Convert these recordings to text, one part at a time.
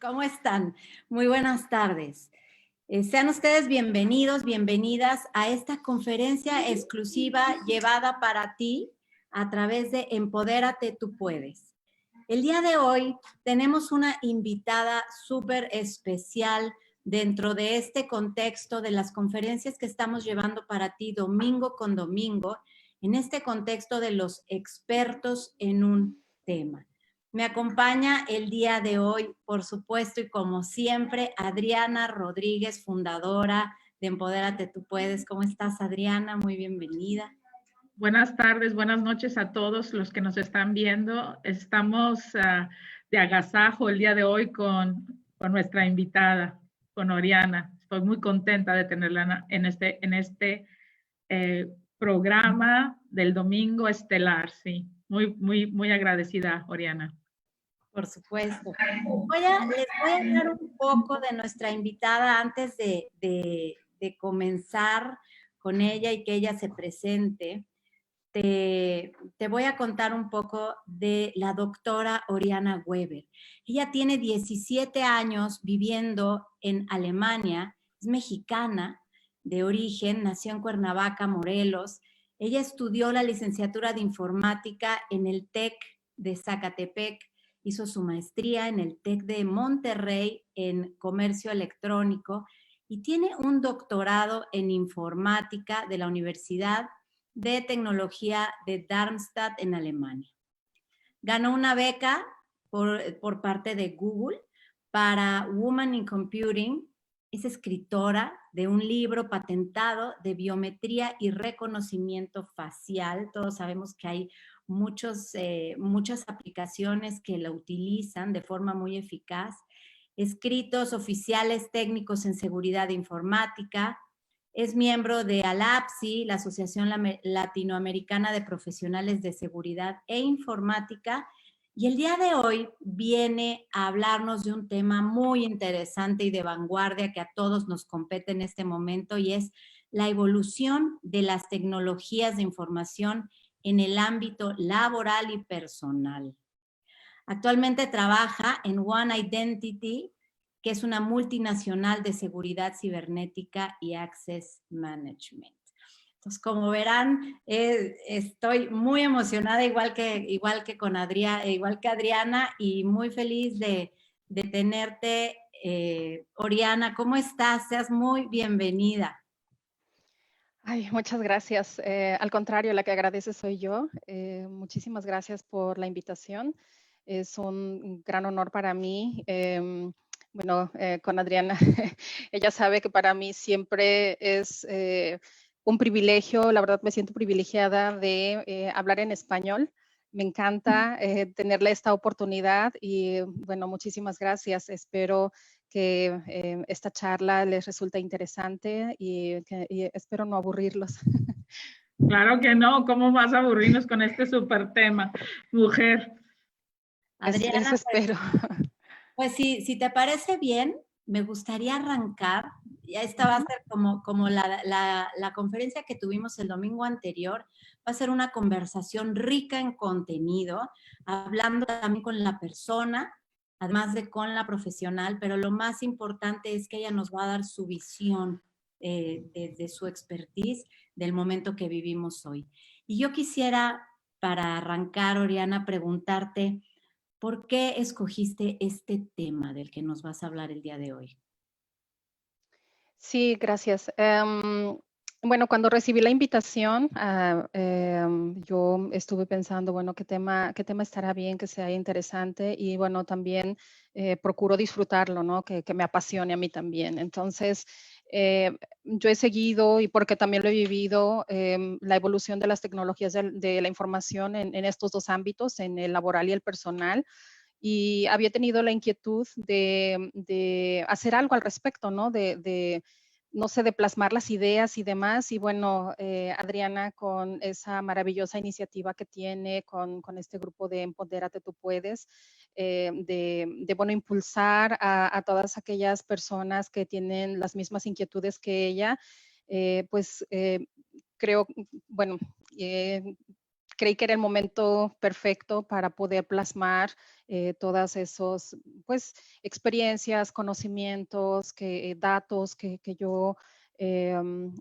¿Cómo están? Muy buenas tardes. Sean ustedes bienvenidos, bienvenidas a esta conferencia exclusiva llevada para ti a través de Empodérate, tú puedes. El día de hoy tenemos una invitada súper especial dentro de este contexto de las conferencias que estamos llevando para ti domingo con domingo, en este contexto de los expertos en un tema. Me acompaña el día de hoy, por supuesto, y como siempre, Adriana Rodríguez, fundadora de Empodérate Tú Puedes. ¿Cómo estás, Adriana? Muy bienvenida. Buenas tardes, buenas noches a todos los que nos están viendo. Estamos de agasajo el día de hoy con nuestra invitada, con Oriana. Estoy muy contenta de tenerla en este programa del domingo estelar. Sí, muy agradecida, Oriana. Por supuesto. Les voy a hablar un poco de nuestra invitada antes de comenzar con ella y que ella se presente. Te voy a contar un poco de la doctora Oriana Weber. Ella tiene 17 años viviendo en Alemania, es mexicana de origen, nació en Cuernavaca, Morelos. Ella estudió la licenciatura de informática en el TEC de Zacatepec, hizo su maestría en el TEC de Monterrey en comercio electrónico y tiene un doctorado en informática de la Universidad de Tecnología de Darmstadt en Alemania. Ganó una beca por parte de Google para Women in Computing. Es escritora de un libro patentado de biometría y reconocimiento facial. Todos sabemos que hay muchas aplicaciones que la utilizan de forma muy eficaz. Escritos oficiales técnicos en seguridad informática. Es miembro de ALAPSI, la Asociación Latinoamericana de Profesionales de Seguridad e Informática, y el día de hoy viene a hablarnos de un tema muy interesante y de vanguardia que a todos nos compete en este momento, y es la evolución de las tecnologías de información en el ámbito laboral y personal. Actualmente trabaja en One Identity, que es una multinacional de seguridad cibernética y access management. Entonces, como verán, estoy muy emocionada, igual que con igual que Adriana, y muy feliz de tenerte, Oriana. ¿Cómo estás? Seas muy bienvenida. Ay, muchas gracias. Al contrario, la que agradece soy yo. Muchísimas gracias por la invitación. Es un gran honor para mí. Con Adriana, ella sabe que para mí siempre es un privilegio. La verdad me siento privilegiada de hablar en español. Me encanta tenerle esta oportunidad y bueno, muchísimas gracias. Espero que esta charla les resulte interesante y espero no aburrirlos. Claro que no, ¿cómo vas a aburrirnos con este súper tema, mujer? Adriana, eso espero. Pues si te parece bien, me gustaría arrancar. Ya esta va a ser como la conferencia que tuvimos el domingo anterior. Va a ser una conversación rica en contenido, hablando también con la persona, además de con la profesional, pero lo más importante es que ella nos va a dar su visión desde su expertise del momento que vivimos hoy. Y yo quisiera, para arrancar, Oriana, preguntarte, ¿por qué escogiste este tema del que nos vas a hablar el día de hoy? Sí, gracias. Bueno, cuando recibí la invitación, yo estuve pensando, bueno, qué tema estará bien, que sea interesante y bueno, también procuro disfrutarlo, ¿no? Que me apasione a mí también. Entonces, yo he seguido y porque también lo he vivido, la evolución de las tecnologías de la información en estos dos ámbitos, en el laboral y el personal. Y había tenido la inquietud de hacer algo al respecto, ¿no? No sé, de plasmar las ideas y demás. Y bueno, Adriana, con esa maravillosa iniciativa que tiene con este grupo de Empodérate Tú Puedes, bueno, impulsar a todas aquellas personas que tienen las mismas inquietudes que ella, creo, bueno, creí que era el momento perfecto para poder plasmar todas esos, pues, experiencias, conocimientos, datos que yo he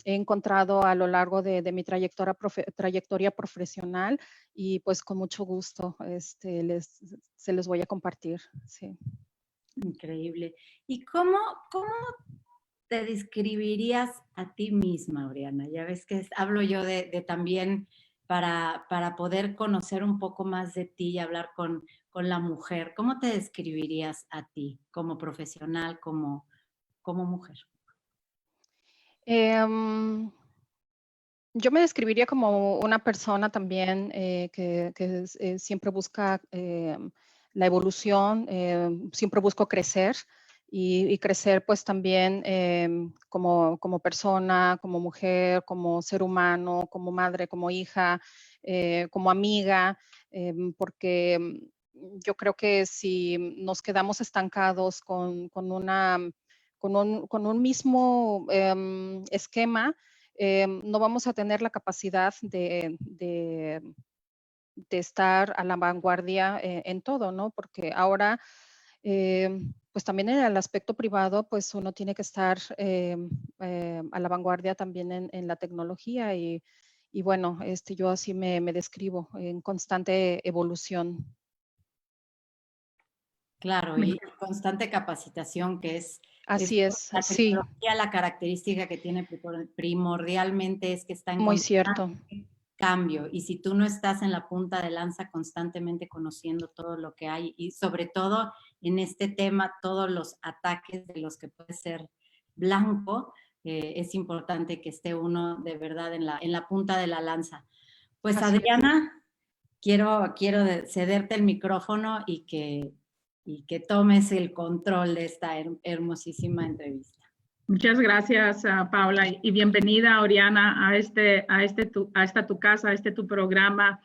encontrado a lo largo de mi trayectoria profesional y pues con mucho gusto se les voy a compartir. Sí. Increíble. ¿Y cómo te describirías a ti misma, Oriana? Ya ves que hablo yo de también para poder conocer un poco más de ti y hablar con la mujer. ¿Cómo te describirías a ti como profesional, como mujer? Yo me describiría como una persona también que siempre busca la evolución, siempre busco crecer y crecer pues también como persona, como mujer, como ser humano, como madre, como hija, como amiga, porque yo creo que si nos quedamos estancados con un mismo esquema, no vamos a tener la capacidad de estar a la vanguardia en todo, ¿no? Porque ahora, pues también en el aspecto privado, pues uno tiene que estar a la vanguardia también en la tecnología y bueno, yo así me describo en constante evolución. Claro, y constante capacitación, que es Así es, la sí, tecnología, la característica que tiene primordialmente es que está en muy cierto. constante cambio. Y si tú no estás en la punta de lanza constantemente conociendo todo lo que hay y sobre todo en este tema, todos los ataques de los que puede ser blanco, es importante que esté uno de verdad en la punta de la lanza. Pues Así es. Adriana, quiero cederte el micrófono y que tomes el control de esta hermosísima entrevista. Muchas gracias, Paula, y bienvenida, Oriana, a esta tu casa, a tu programa.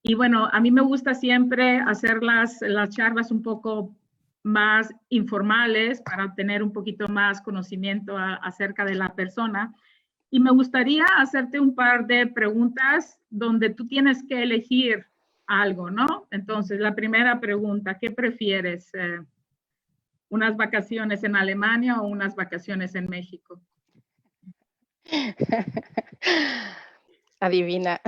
Y bueno, a mí me gusta siempre hacer las charlas un poco más informales para tener un poquito más conocimiento acerca de la persona. Y me gustaría hacerte un par de preguntas donde tú tienes que elegir algo, ¿no? Entonces, la primera pregunta, ¿qué prefieres? ¿Unas vacaciones en Alemania o unas vacaciones en México? Adivina.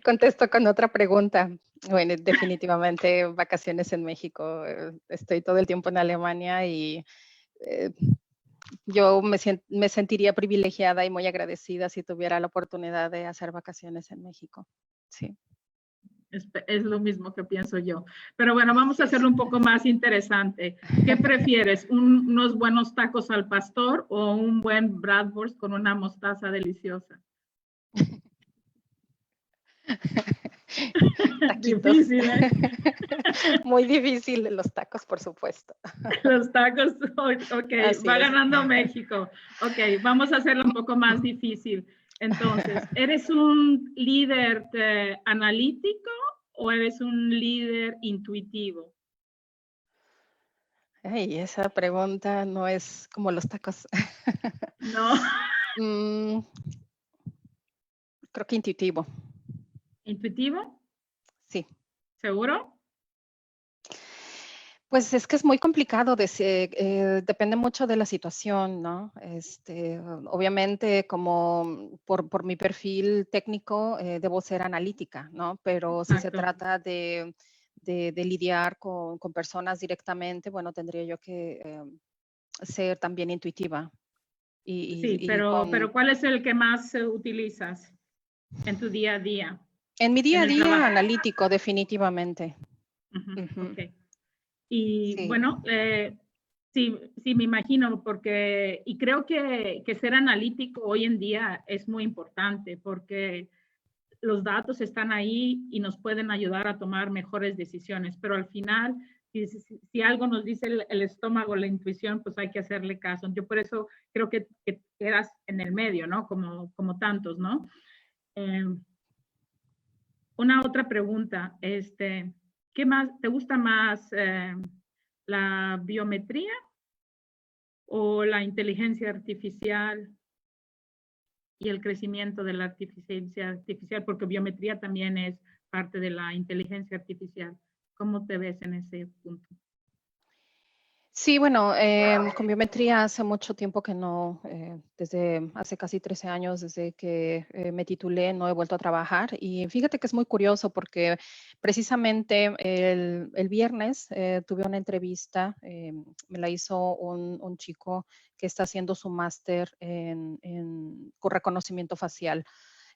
Contesto con otra pregunta. Bueno, definitivamente vacaciones en México. Estoy todo el tiempo en Alemania y yo me sentiría privilegiada y muy agradecida si tuviera la oportunidad de hacer vacaciones en México. Sí. Es lo mismo que pienso yo. Pero bueno, vamos a hacerlo un poco más interesante. ¿Qué prefieres? ¿Unos buenos tacos al pastor o un buen bratwurst con una mostaza deliciosa? Taquitos. Difícil, ¿eh? Muy difícil los tacos, por supuesto. Los tacos, ok, Así va es. ganando México. Ok, vamos a hacerlo un poco más difícil. Entonces, ¿eres un líder analítico o eres un líder intuitivo? Ay, esa pregunta no es como los tacos. No. Creo que intuitivo. ¿Intuitivo? Sí. ¿Seguro? Pues es que es muy complicado, depende mucho de la situación, ¿no? Obviamente, como por mi perfil técnico, debo ser analítica, ¿no? Pero si se Exacto. trata de lidiar con personas directamente, bueno, tendría yo que ser también intuitiva. Sí, Y pero ¿cuál es el que más utilizas en tu día a día? en mi día En a el día, trabajo. analítico, definitivamente. Ok. Y Sí. bueno, sí, me imagino, y creo que ser analítico hoy en día es muy importante porque los datos están ahí y nos pueden ayudar a tomar mejores decisiones, pero al final, si algo nos dice el estómago, la intuición, pues hay que hacerle caso. Yo por eso creo que quedas en el medio, ¿no? Como tantos, ¿no? Una otra pregunta, ¿qué más, te gusta más la biometría o la inteligencia artificial y el crecimiento de la inteligencia artificial, porque biometría también es parte de la inteligencia artificial. ¿Cómo te ves en ese punto? Sí, bueno, con biometría hace mucho tiempo que no, desde hace casi 13 años, desde que me titulé, no he vuelto a trabajar. Y fíjate que es muy curioso porque precisamente el viernes tuve una entrevista, me la hizo un chico que está haciendo su máster con reconocimiento facial.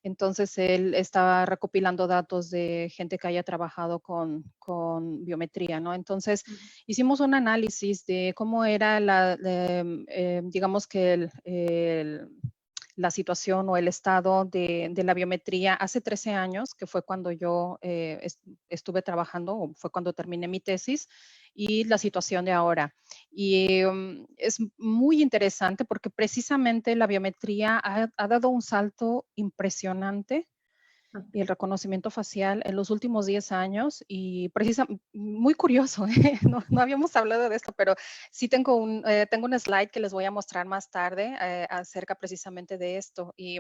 Entonces, él estaba recopilando datos de gente que haya trabajado con biometría, ¿no? Entonces, hicimos un análisis de cómo era digamos que la situación o el estado de la biometría hace 13 años, que fue cuando yo estuve trabajando, o fue cuando terminé mi tesis, y la situación de ahora. Y es muy interesante porque precisamente la biometría ha dado un salto impresionante y el reconocimiento facial en los últimos 10 años y muy curioso, ¿eh? No habíamos hablado de esto, pero sí tengo un slide que les voy a mostrar más tarde acerca precisamente de esto. Y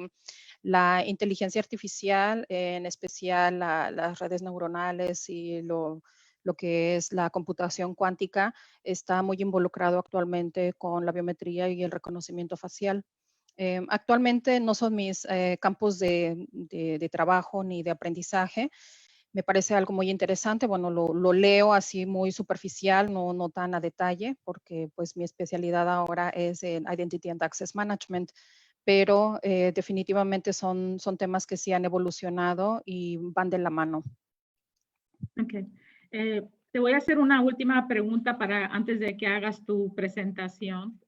la inteligencia artificial, en especial las redes neuronales y lo que es la computación cuántica, está muy involucrado actualmente con la biometría y el reconocimiento facial. Actualmente no son mis campos de trabajo ni de aprendizaje. Me parece algo muy interesante. Bueno, lo leo así muy superficial, no tan a detalle, porque pues mi especialidad ahora es en Identity and Access Management, pero definitivamente son temas que sí han evolucionado y van de la mano. Ok. Te voy a hacer una última pregunta antes de que hagas tu presentación.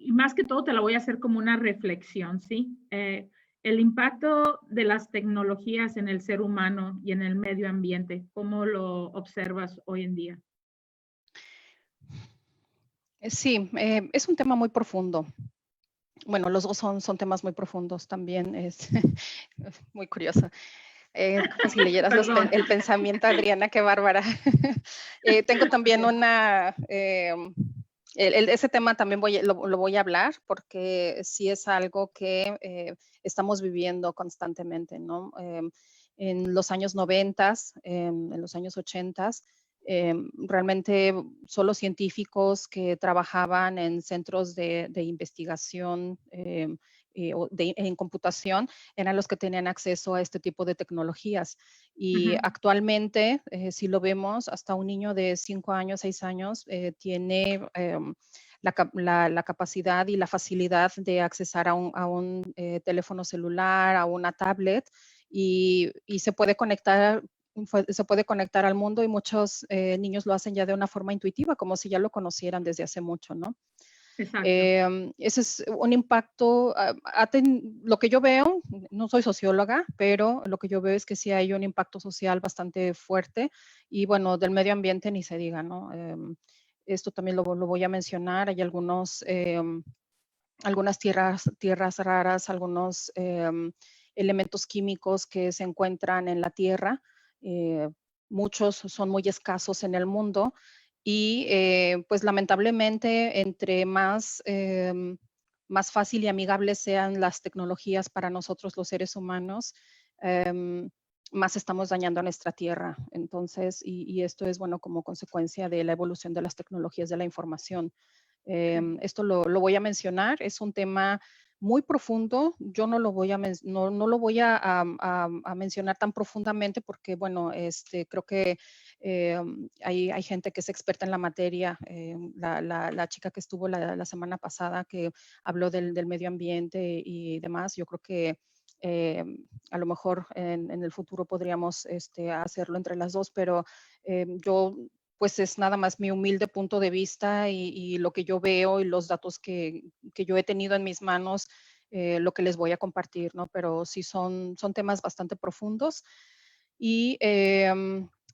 Y más que todo te la voy a hacer como una reflexión, ¿sí? El impacto de las tecnologías en el ser humano y en el medio ambiente, ¿cómo lo observas hoy en día? Sí, es un tema muy profundo. Bueno, los dos son temas muy profundos también. Es muy curioso. Como si leyeras el pensamiento, Adriana, qué bárbara. Tengo también ese tema también lo voy a hablar porque sí es algo que estamos viviendo constantemente, ¿no? En los años 90, en los años 80, realmente solo científicos que trabajaban en centros de investigación en computación eran los que tenían acceso a este tipo de tecnologías. Y actualmente, si lo vemos, hasta un niño de 5 años, 6 años tiene la capacidad y la facilidad de accesar a un teléfono celular, a una tablet y se puede conectar al mundo y muchos niños lo hacen ya de una forma intuitiva, como si ya lo conocieran desde hace mucho, ¿no? Exacto. Ese es un impacto, lo que yo veo, no soy socióloga, pero lo que yo veo es que sí hay un impacto social bastante fuerte y bueno, del medio ambiente ni se diga, ¿no? Esto también lo voy a mencionar, hay algunas tierras raras, algunos elementos químicos que se encuentran en la tierra, muchos son muy escasos en el mundo y pues lamentablemente entre más fácil y amigables sean las tecnologías para nosotros los seres humanos, más estamos dañando a nuestra tierra. Entonces, y esto es bueno como consecuencia de la evolución de las tecnologías de la información. Esto lo voy a mencionar, es un tema muy profundo. Yo no lo voy no lo voy a mencionar tan profundamente porque, bueno, creo que hay gente que es experta en la materia. La chica que estuvo la semana pasada que habló del medio ambiente y demás, yo creo que a lo mejor en el futuro podríamos hacerlo entre las dos, pero yo pues es nada más mi humilde punto de vista y lo que yo veo y los datos que yo he tenido en mis manos, lo que les voy a compartir, ¿no? Pero sí son temas bastante profundos y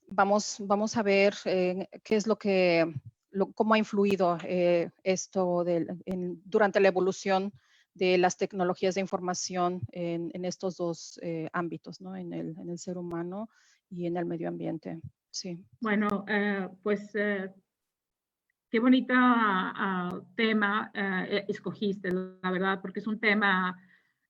vamos a ver qué es cómo ha influido esto durante la evolución de las tecnologías de información en estos dos ámbitos, ¿no? En el ser humano y en el medio ambiente. Sí. Bueno, pues qué bonita tema escogiste, la verdad, porque es un tema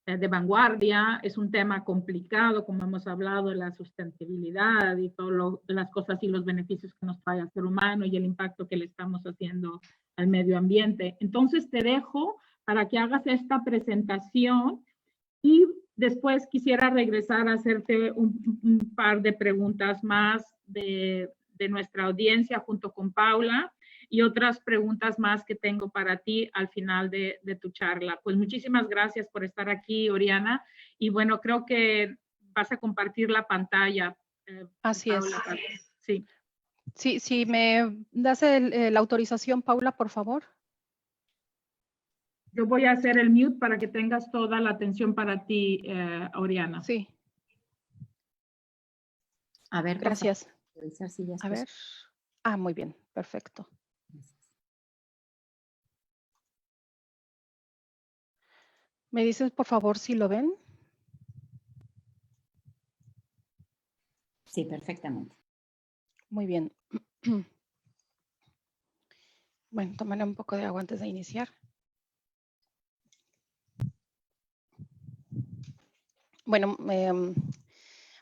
de vanguardia, es un tema complicado, como hemos hablado, la sustentabilidad y todas las cosas y los beneficios que nos trae al ser humano y el impacto que le estamos haciendo al medio ambiente. Entonces te dejo para que hagas esta presentación y después quisiera regresar a hacerte un par de preguntas más de nuestra audiencia junto con Paula y otras preguntas más que tengo para ti al final de tu charla. Pues muchísimas gracias por estar aquí, Oriana. Y bueno, creo que vas a compartir la pantalla. Así Paula. es. Sí. Sí, sí, me das la autorización, Paula, por favor. Yo voy a hacer el mute para que tengas toda la atención para ti, Oriana. Sí. A ver, Gracias. Revisar si ya A ver. Ah, muy bien, perfecto. ¿Me dices, por favor, si lo ven? Sí, perfectamente. Muy bien. Bueno, tomaré un poco de agua antes de iniciar. Bueno,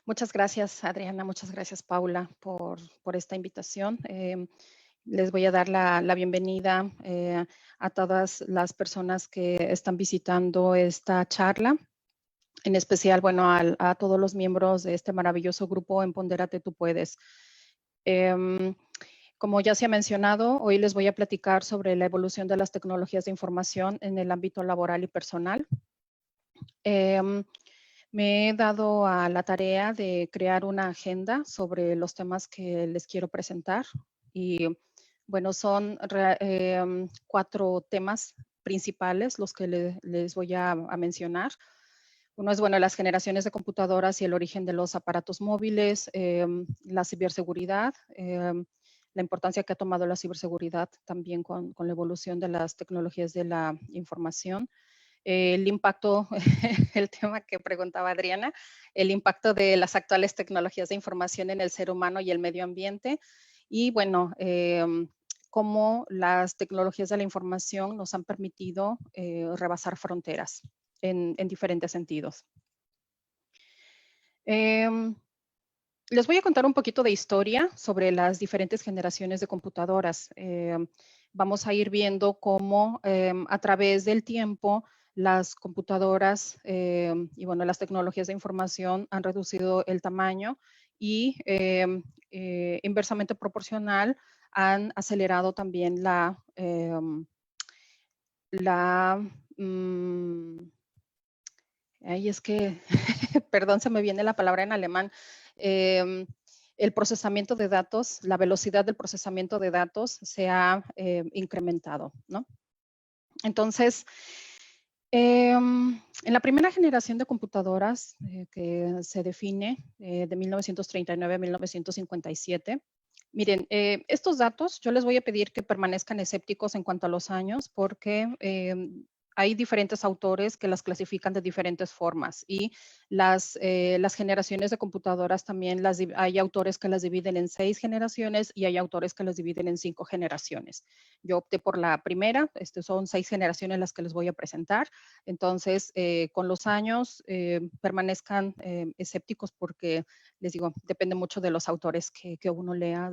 muchas gracias, Adriana, muchas gracias, Paula, por esta invitación. Les voy a dar la bienvenida a todas las personas que están visitando esta charla. En especial, bueno, a todos los miembros de este maravilloso grupo Empodérate Tú Puedes. Como ya se ha mencionado, hoy les voy a platicar sobre la evolución de las tecnologías de información en el ámbito laboral y personal. Me he dado a la tarea de crear una agenda sobre los temas que les quiero presentar y bueno, son 4 temas principales los que les voy a mencionar. Uno es, bueno, las generaciones de computadoras y el origen de los aparatos móviles, la ciberseguridad, la importancia que ha tomado la ciberseguridad también con la evolución de las tecnologías de la información. El impacto, el tema que preguntaba Adriana, el impacto de las actuales tecnologías de información en el ser humano y el medio ambiente. Y bueno, cómo las tecnologías de la información nos han permitido rebasar fronteras en diferentes sentidos. Les voy a contar un poquito de historia sobre las diferentes generaciones de computadoras. Vamos a ir viendo cómo a través del tiempo las computadoras y bueno, las tecnologías de información han reducido el tamaño y inversamente proporcional han acelerado también ay, es que, perdón, se me viene la palabra en alemán. El procesamiento de datos, la velocidad del procesamiento de datos se ha incrementado, ¿no? Entonces, en la primera generación de computadoras que se define de 1939 a 1957, miren, estos datos yo les voy a pedir que permanezcan escépticos en cuanto a los años porque hay diferentes autores que las clasifican de diferentes formas y las generaciones de computadoras también hay autores que las dividen en 6 generaciones y hay autores que las dividen en 5 generaciones. Yo opté por la primera, son 6 generaciones las que les voy a presentar. Entonces, con los años permanezcan escépticos porque, les digo, depende mucho de los autores que uno lea.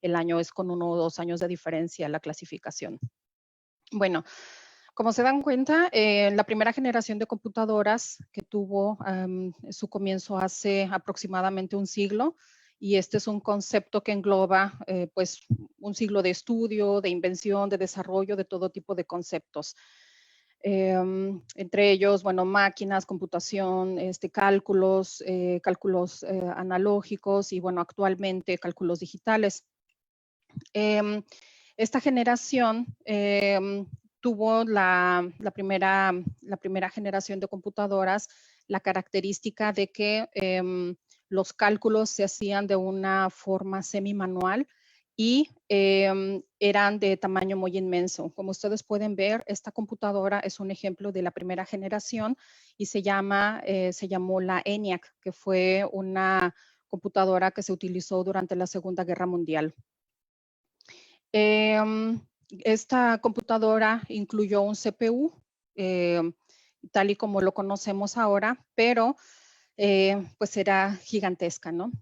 El año es con 1 o 2 años de diferencia la clasificación. Bueno, como se dan cuenta, la primera generación de computadoras que tuvo su comienzo hace aproximadamente un siglo, y este es un concepto que engloba pues un siglo de estudio, de invención, de desarrollo de todo tipo de conceptos. Entre ellos, bueno, máquinas, computación, cálculos analógicos y, bueno, actualmente cálculos digitales. Esta generación tuvo la primera generación de computadoras la característica de que los cálculos se hacían de una forma semi-manual y eran de tamaño muy inmenso. Como ustedes pueden ver, esta computadora es un ejemplo de la primera generación y se llamó la ENIAC, que fue una computadora que se utilizó durante la Segunda Guerra Mundial. Esta computadora incluyó un CPU, tal y como lo conocemos ahora, pero pues era gigantesca, ¿no?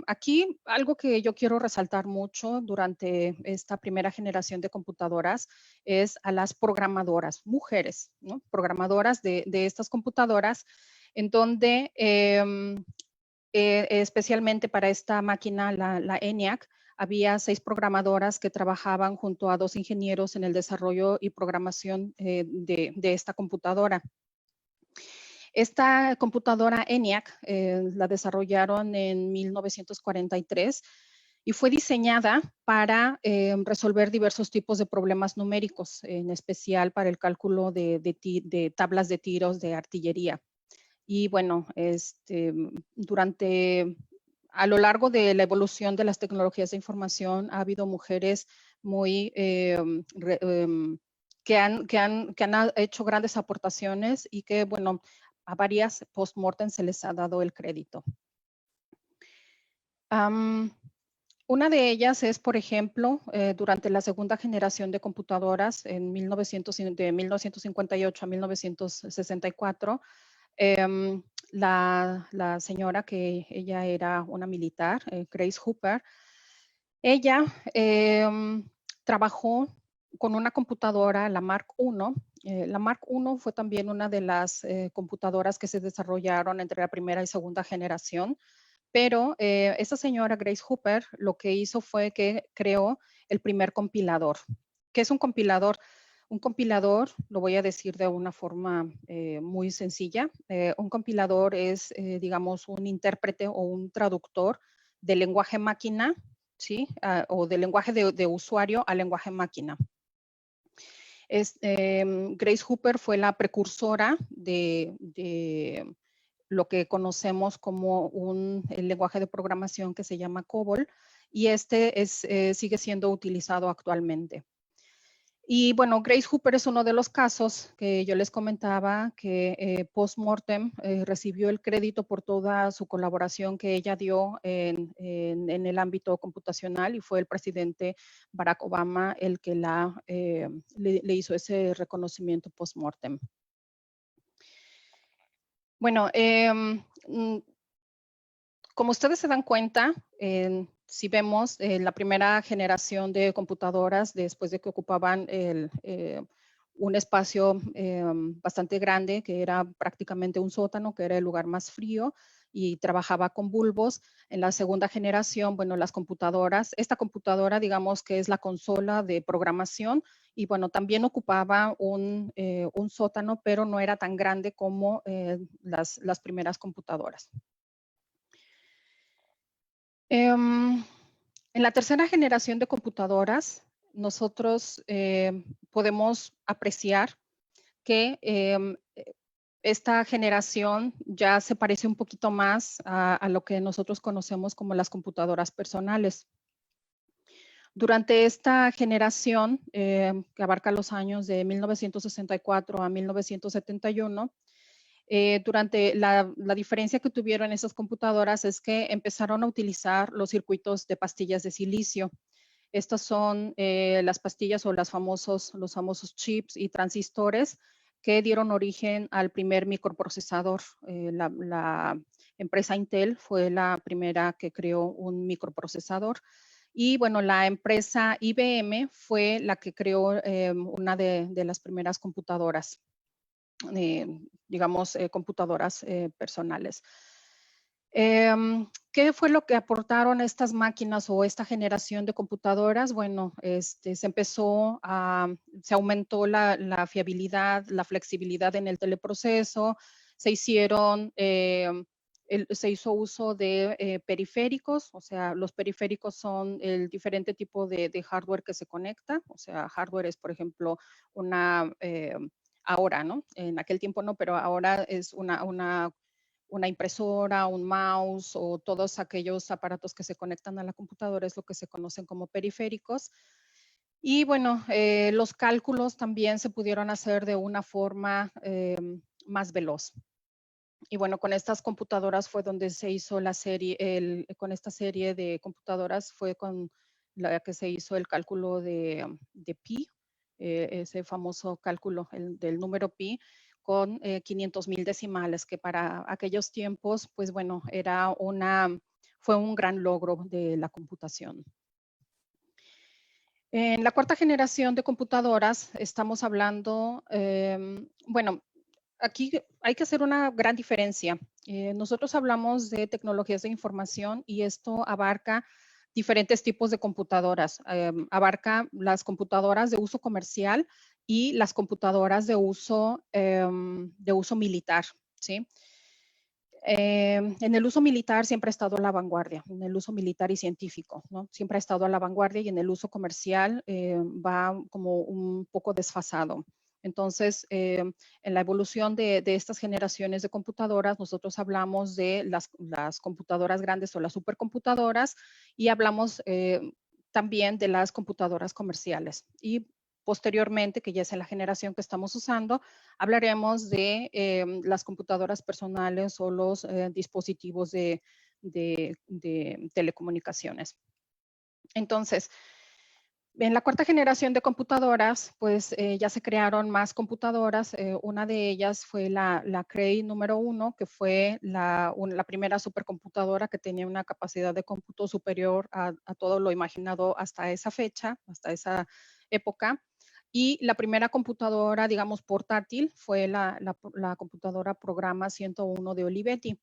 Aquí algo que yo quiero resaltar mucho durante esta primera generación de computadoras es a las programadoras, mujeres, ¿no? Programadoras de estas computadoras, en donde especialmente para esta máquina, la ENIAC, había 6 programadoras que trabajaban junto a 2 ingenieros en el desarrollo y programación de esta computadora. Esta computadora ENIAC la desarrollaron en 1943 y fue diseñada para resolver diversos tipos de problemas numéricos, en especial para el cálculo de tablas de tiros de artillería. Y bueno, a lo largo de la evolución de las tecnologías de información ha habido mujeres muy que han hecho grandes aportaciones y que, bueno, a varias post-mortem se les ha dado el crédito. Una de ellas es, por ejemplo, durante la segunda generación de computadoras de 1958 a 1964, la señora que ella era una militar, Grace Hooper, ella trabajó con una computadora, la Mark I. La Mark I fue también una de las computadoras que se desarrollaron entre la primera y segunda generación, pero esta señora Grace Hooper lo que hizo fue que creó el primer compilador. ¿Qué es un compilador? Un compilador, lo voy a decir de una forma muy sencilla, un compilador es, digamos, un intérprete o un traductor del lenguaje máquina, ¿sí? O del lenguaje de usuario al lenguaje máquina. Grace Hooper fue la precursora de lo que conocemos como el lenguaje de programación que se llama COBOL, y sigue siendo utilizado actualmente. Y bueno, Grace Hooper es uno de los casos que yo les comentaba que post-mortem recibió el crédito por toda su colaboración que ella dio en el ámbito computacional, y fue el presidente Barack Obama el que le hizo ese reconocimiento post-mortem. Bueno, como ustedes se dan cuenta, si vemos la primera generación de computadoras, después de que ocupaban un espacio bastante grande, que era prácticamente un sótano, que era el lugar más frío, y trabajaba con bulbos. En la segunda generación, bueno, las computadoras, esta computadora, digamos que es la consola de programación, y bueno, también ocupaba un sótano, pero no era tan grande como las primeras computadoras. En la tercera generación de computadoras, nosotros podemos apreciar que esta generación ya se parece un poquito más a lo que nosotros conocemos como las computadoras personales. Durante esta generación, que abarca los años de 1964 a 1971, durante la diferencia que tuvieron esas computadoras es que empezaron a utilizar los circuitos de pastillas de silicio. Estas son las pastillas o los famosos chips y transistores que dieron origen al primer microprocesador. La empresa Intel fue la primera que creó un microprocesador. Y bueno, la empresa IBM fue la que creó una de las primeras computadoras. Digamos, computadoras personales. ¿Qué fue lo que aportaron estas máquinas o esta generación de computadoras? Bueno, se aumentó la fiabilidad, la flexibilidad en el teleproceso, se hizo uso de periféricos, o sea, los periféricos son el diferente tipo de hardware que se conecta, o sea, hardware es, por ejemplo, ahora, ¿no? En aquel tiempo no, pero ahora es una impresora, un mouse o todos aquellos aparatos que se conectan a la computadora es lo que se conocen como periféricos. Y bueno, los cálculos también se pudieron hacer de una forma más veloz. Y bueno, con estas computadoras fue donde se hizo con esta serie de computadoras fue la que se hizo el cálculo de pi, ese famoso cálculo del número pi, con 500,000 decimales, que para aquellos tiempos, pues bueno, fue un gran logro de la computación. En la cuarta generación de computadoras estamos hablando, bueno, aquí hay que hacer una gran diferencia. Nosotros hablamos de tecnologías de información y esto abarca diferentes tipos de computadoras. Abarca las computadoras de uso comercial y las computadoras de uso militar, ¿sí? En el uso militar siempre ha estado a la vanguardia, en el uso militar y científico, ¿no? Siempre ha estado a la vanguardia, y en el uso comercial va como un poco desfasado. Entonces, en la evolución de estas generaciones de computadoras, nosotros hablamos de las computadoras grandes o las supercomputadoras, y hablamos también de las computadoras comerciales. Y posteriormente, que ya es en la generación que estamos usando, hablaremos de las computadoras personales o los dispositivos de telecomunicaciones. Entonces, en la cuarta generación de computadoras, pues ya se crearon más computadoras. Una de ellas fue la Cray número 1, que fue la primera supercomputadora que tenía una capacidad de cómputo superior a todo lo imaginado hasta esa fecha, hasta esa época. Y la primera computadora, digamos, portátil fue la computadora Programa 101 de Olivetti,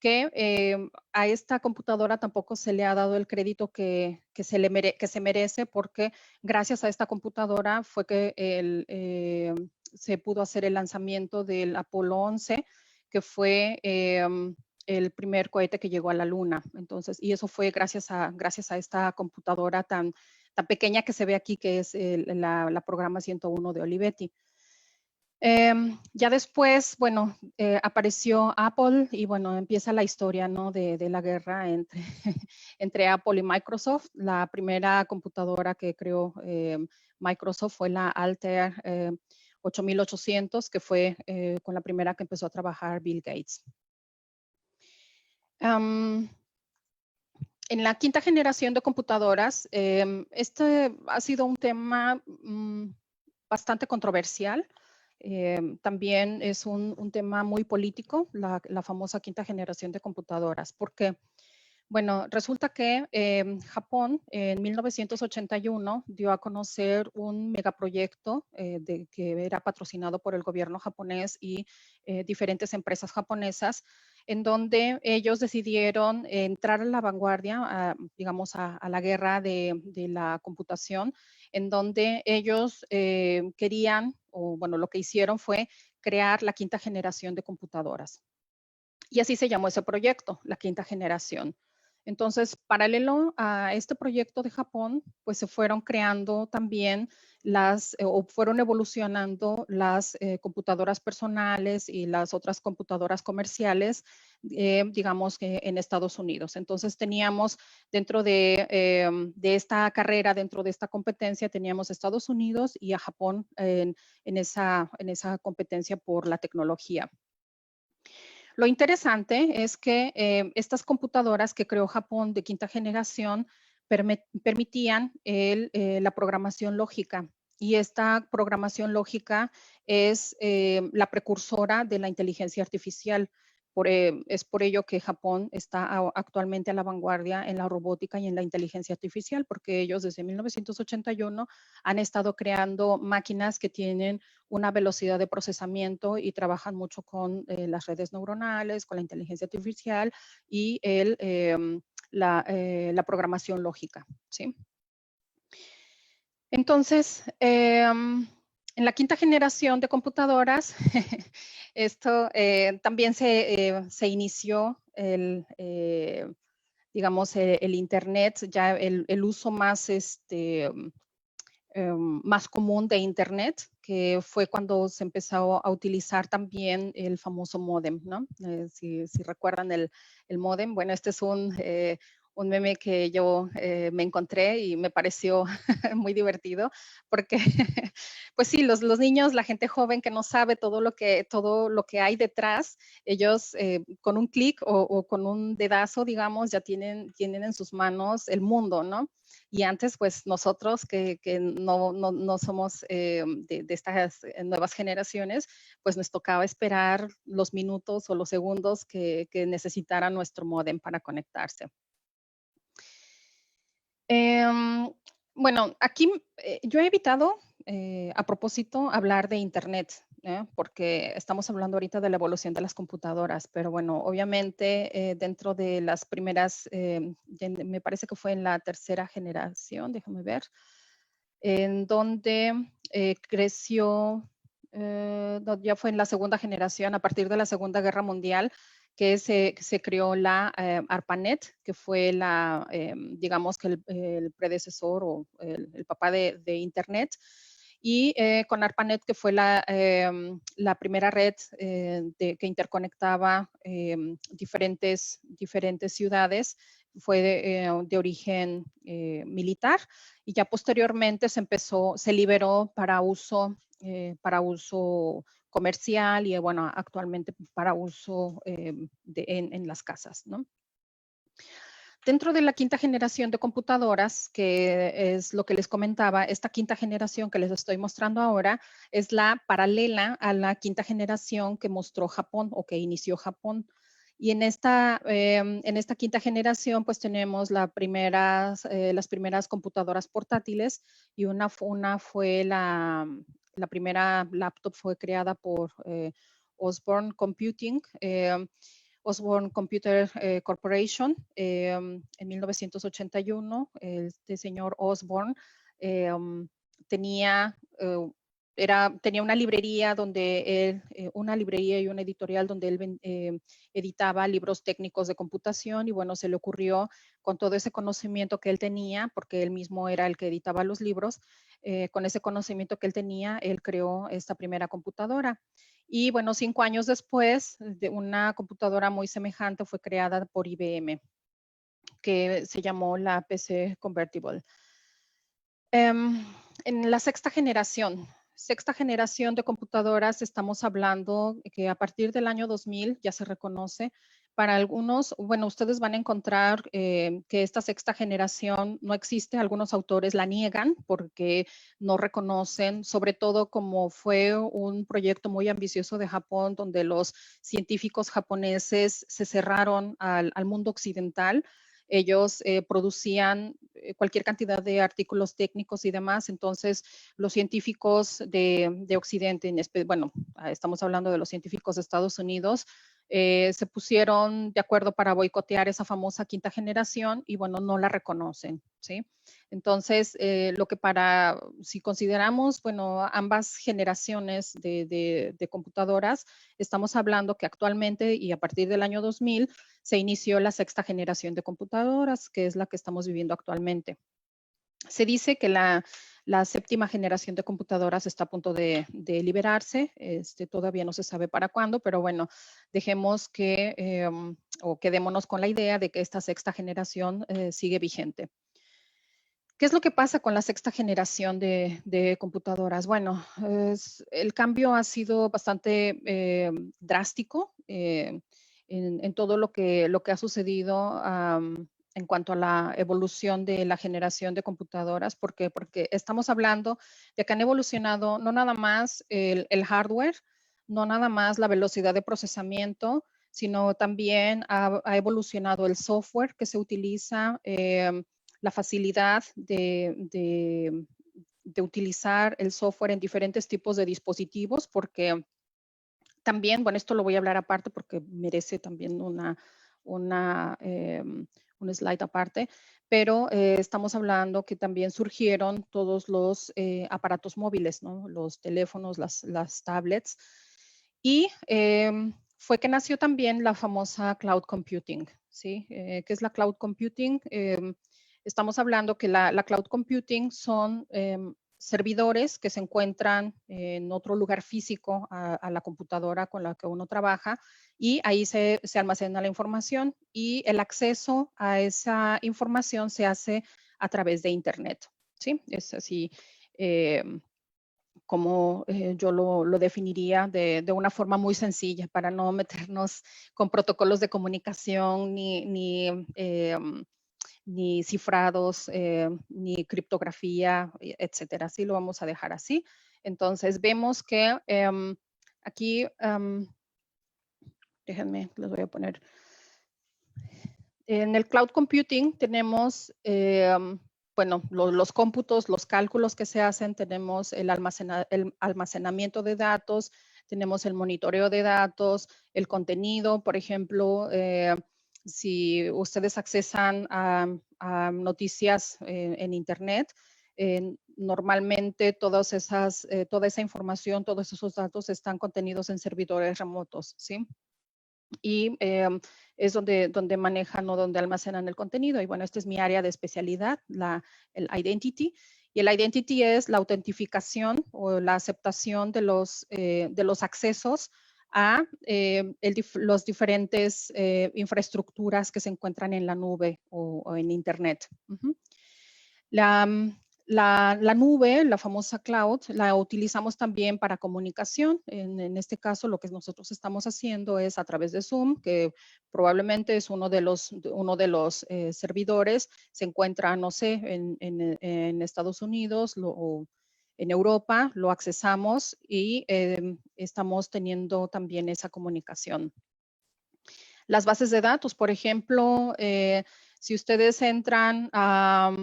que a esta computadora tampoco se le ha dado el crédito que se merece, porque gracias a esta computadora fue que se pudo hacer el lanzamiento del Apolo 11, que fue el primer cohete que llegó a la Luna. Entonces, y eso fue gracias a esta computadora tan pequeña que se ve aquí, que es la Programa 101 de Olivetti. Ya después, bueno, apareció Apple, y bueno, empieza la historia, ¿no? de la guerra entre, entre Apple y Microsoft. La primera computadora que creó Microsoft fue la Altair 8800, que fue con la primera que empezó a trabajar Bill Gates. En la quinta generación de computadoras, este ha sido un tema bastante controversial. También es un tema muy político, la famosa quinta generación de computadoras. ¿Por qué? Bueno, resulta que Japón en 1981 dio a conocer un megaproyecto que era patrocinado por el gobierno japonés y diferentes empresas japonesas, en donde ellos decidieron entrar a la vanguardia, digamos, a la guerra de la computación, en donde ellos querían, o bueno, lo que hicieron fue crear la quinta generación de computadoras. Y así se llamó ese proyecto, la quinta generación. Entonces, paralelo a este proyecto de Japón, pues se fueron creando también o fueron evolucionando las computadoras personales y las otras computadoras comerciales, digamos que en Estados Unidos. Entonces teníamos dentro de esta carrera, dentro de esta competencia, teníamos Estados Unidos y a Japón en esa competencia por la tecnología. Lo interesante es que estas computadoras que creó Japón de quinta generación permitían la programación lógica, y esta programación lógica es la precursora de la inteligencia artificial. Es por ello que Japón está actualmente a la vanguardia en la robótica y en la inteligencia artificial, porque ellos desde 1981 han estado creando máquinas que tienen una velocidad de procesamiento y trabajan mucho con las redes neuronales, con la inteligencia artificial y la programación lógica, ¿sí? Entonces, en la quinta generación de computadoras, esto también se inició digamos, el Internet, ya el uso más, más común de Internet, que fue cuando se empezó a utilizar también el famoso módem, ¿no? Si recuerdan el módem, bueno, este es un meme que yo me encontré y me pareció muy divertido, porque pues sí, los niños, la gente joven que no sabe todo lo que hay detrás, ellos con un clic o con un dedazo, digamos, ya tienen en sus manos el mundo, ¿no? Y antes, pues nosotros que no somos de estas nuevas generaciones, pues nos tocaba esperar los minutos o los segundos que necesitara nuestro módem para conectarse. Bueno, aquí yo he evitado, a propósito, hablar de Internet, porque estamos hablando ahorita de la evolución de las computadoras, pero bueno, obviamente dentro de las primeras, me parece que fue en la tercera generación, déjame ver, en donde creció, no, ya fue en la segunda generación, a partir de la Segunda Guerra Mundial, que se creó la ARPANET, que fue la, digamos que el predecesor o el papá de Internet. Y con ARPANET, que fue la primera red que interconectaba diferentes ciudades, fue de origen militar, y ya posteriormente se liberó para uso comercial y bueno, actualmente para uso en las casas, ¿no? Dentro de la quinta generación de computadoras, que es lo que les comentaba, esta quinta generación que les estoy mostrando ahora es la paralela a la quinta generación que mostró Japón o que inició Japón. Y en esta quinta generación, pues tenemos las primeras computadoras portátiles, y una fue la primera laptop fue creada por Osborne Computing. Osborne Computer Corporation en 1981. Este señor Osborne tenía una librería una librería y una editorial donde él editaba libros técnicos de computación, y bueno, se le ocurrió, con todo ese conocimiento que él tenía, porque él mismo era el que editaba los libros, con ese conocimiento que él tenía, él creó esta primera computadora. Y bueno, 5 años después, una computadora muy semejante fue creada por IBM, que se llamó la PC Convertible. En la sexta generación de computadoras, estamos hablando que a partir del año 2000 ya se reconoce. Para algunos, bueno, ustedes van a encontrar que esta sexta generación no existe. Algunos autores la niegan porque no reconocen, sobre todo como fue un proyecto muy ambicioso de Japón, donde los científicos japoneses se cerraron al mundo occidental. Ellos producían cualquier cantidad de artículos técnicos y demás. Entonces, los científicos de Occidente, bueno, estamos hablando de los científicos de Estados Unidos, se pusieron de acuerdo para boicotear esa famosa quinta generación, y bueno, no la reconocen, ¿sí? Entonces, si consideramos, bueno, ambas generaciones de computadoras, estamos hablando que actualmente y a partir del año 2000 se inició la sexta generación de computadoras, que es la que estamos viviendo actualmente. Se dice que la séptima generación de computadoras está a punto de liberarse. Todavía no se sabe para cuándo, pero bueno, dejemos o quedémonos con la idea de que esta sexta generación sigue vigente. ¿Qué es lo que pasa con la sexta generación de computadoras? Bueno, el cambio ha sido bastante drástico en todo lo que ha sucedido en cuanto a la evolución de la generación de computadoras. ¿Por qué? Porque estamos hablando de que han evolucionado no nada más el hardware, no nada más la velocidad de procesamiento, sino también ha evolucionado el software que se utiliza, la facilidad de utilizar el software en diferentes tipos de dispositivos, porque también, bueno, esto lo voy a hablar aparte porque merece también un slide aparte, pero estamos hablando que también surgieron todos los aparatos móviles, ¿no? Los teléfonos, las tablets, y fue que nació también la famosa cloud computing, ¿sí? ¿Qué es la cloud computing? Estamos hablando que la cloud computing son servidores que se encuentran en otro lugar físico a la computadora con la que uno trabaja, y ahí se almacena la información, y el acceso a esa información se hace a través de Internet, ¿sí? Es así como yo lo definiría de una forma muy sencilla, para no meternos con protocolos de comunicación ni cifrados, ni criptografía, etcétera. Así lo vamos a dejar así. Entonces vemos que aquí, déjenme, les voy a poner. En el cloud computing tenemos, bueno, los cómputos, los cálculos que se hacen, tenemos el almacenamiento de datos, tenemos el monitoreo de datos, el contenido, por ejemplo, si ustedes accesan a noticias en Internet, normalmente toda esa información, todos esos datos están contenidos en servidores remotos, ¿sí? Y es donde manejan o donde almacenan el contenido. Y bueno, esta es mi área de especialidad, el identity. Y el identity es la autentificación o la aceptación de los accesos a los diferentes infraestructuras que se encuentran en la nube o en Internet. La nube, la famosa cloud, la utilizamos también para comunicación. En este caso, lo que nosotros estamos haciendo es a través de Zoom, que probablemente es uno de los servidores. Se encuentra, no sé, en Estados Unidos o en Europa, lo accesamos y estamos teniendo también esa comunicación. Las bases de datos, por ejemplo, si ustedes entran a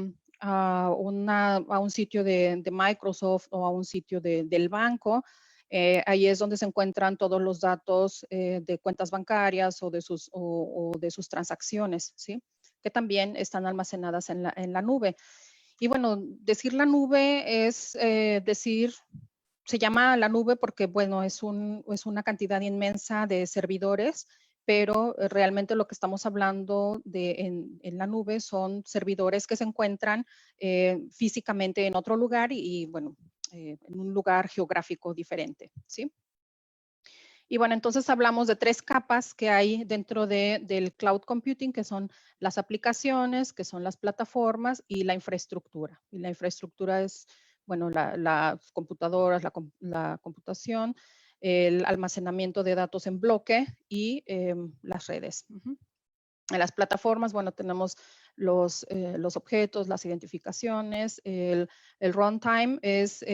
un sitio de Microsoft o a un sitio del banco, ahí es donde se encuentran todos los datos de cuentas bancarias o de sus transacciones, ¿sí? Que también están almacenadas en la nube. Y bueno, decir la nube es se llama la nube porque, bueno, es una cantidad inmensa de servidores, pero realmente lo que estamos hablando en la nube son servidores que se encuentran físicamente en otro lugar y bueno, en un lugar geográfico diferente, ¿sí? Y bueno, entonces hablamos de 3 capas que hay dentro del cloud computing, que son las aplicaciones, que son las plataformas y la infraestructura. Y la infraestructura es, bueno, las computadoras, la computación, el almacenamiento de datos en bloque y las redes. En las plataformas, bueno, tenemos los objetos, las identificaciones, el runtime es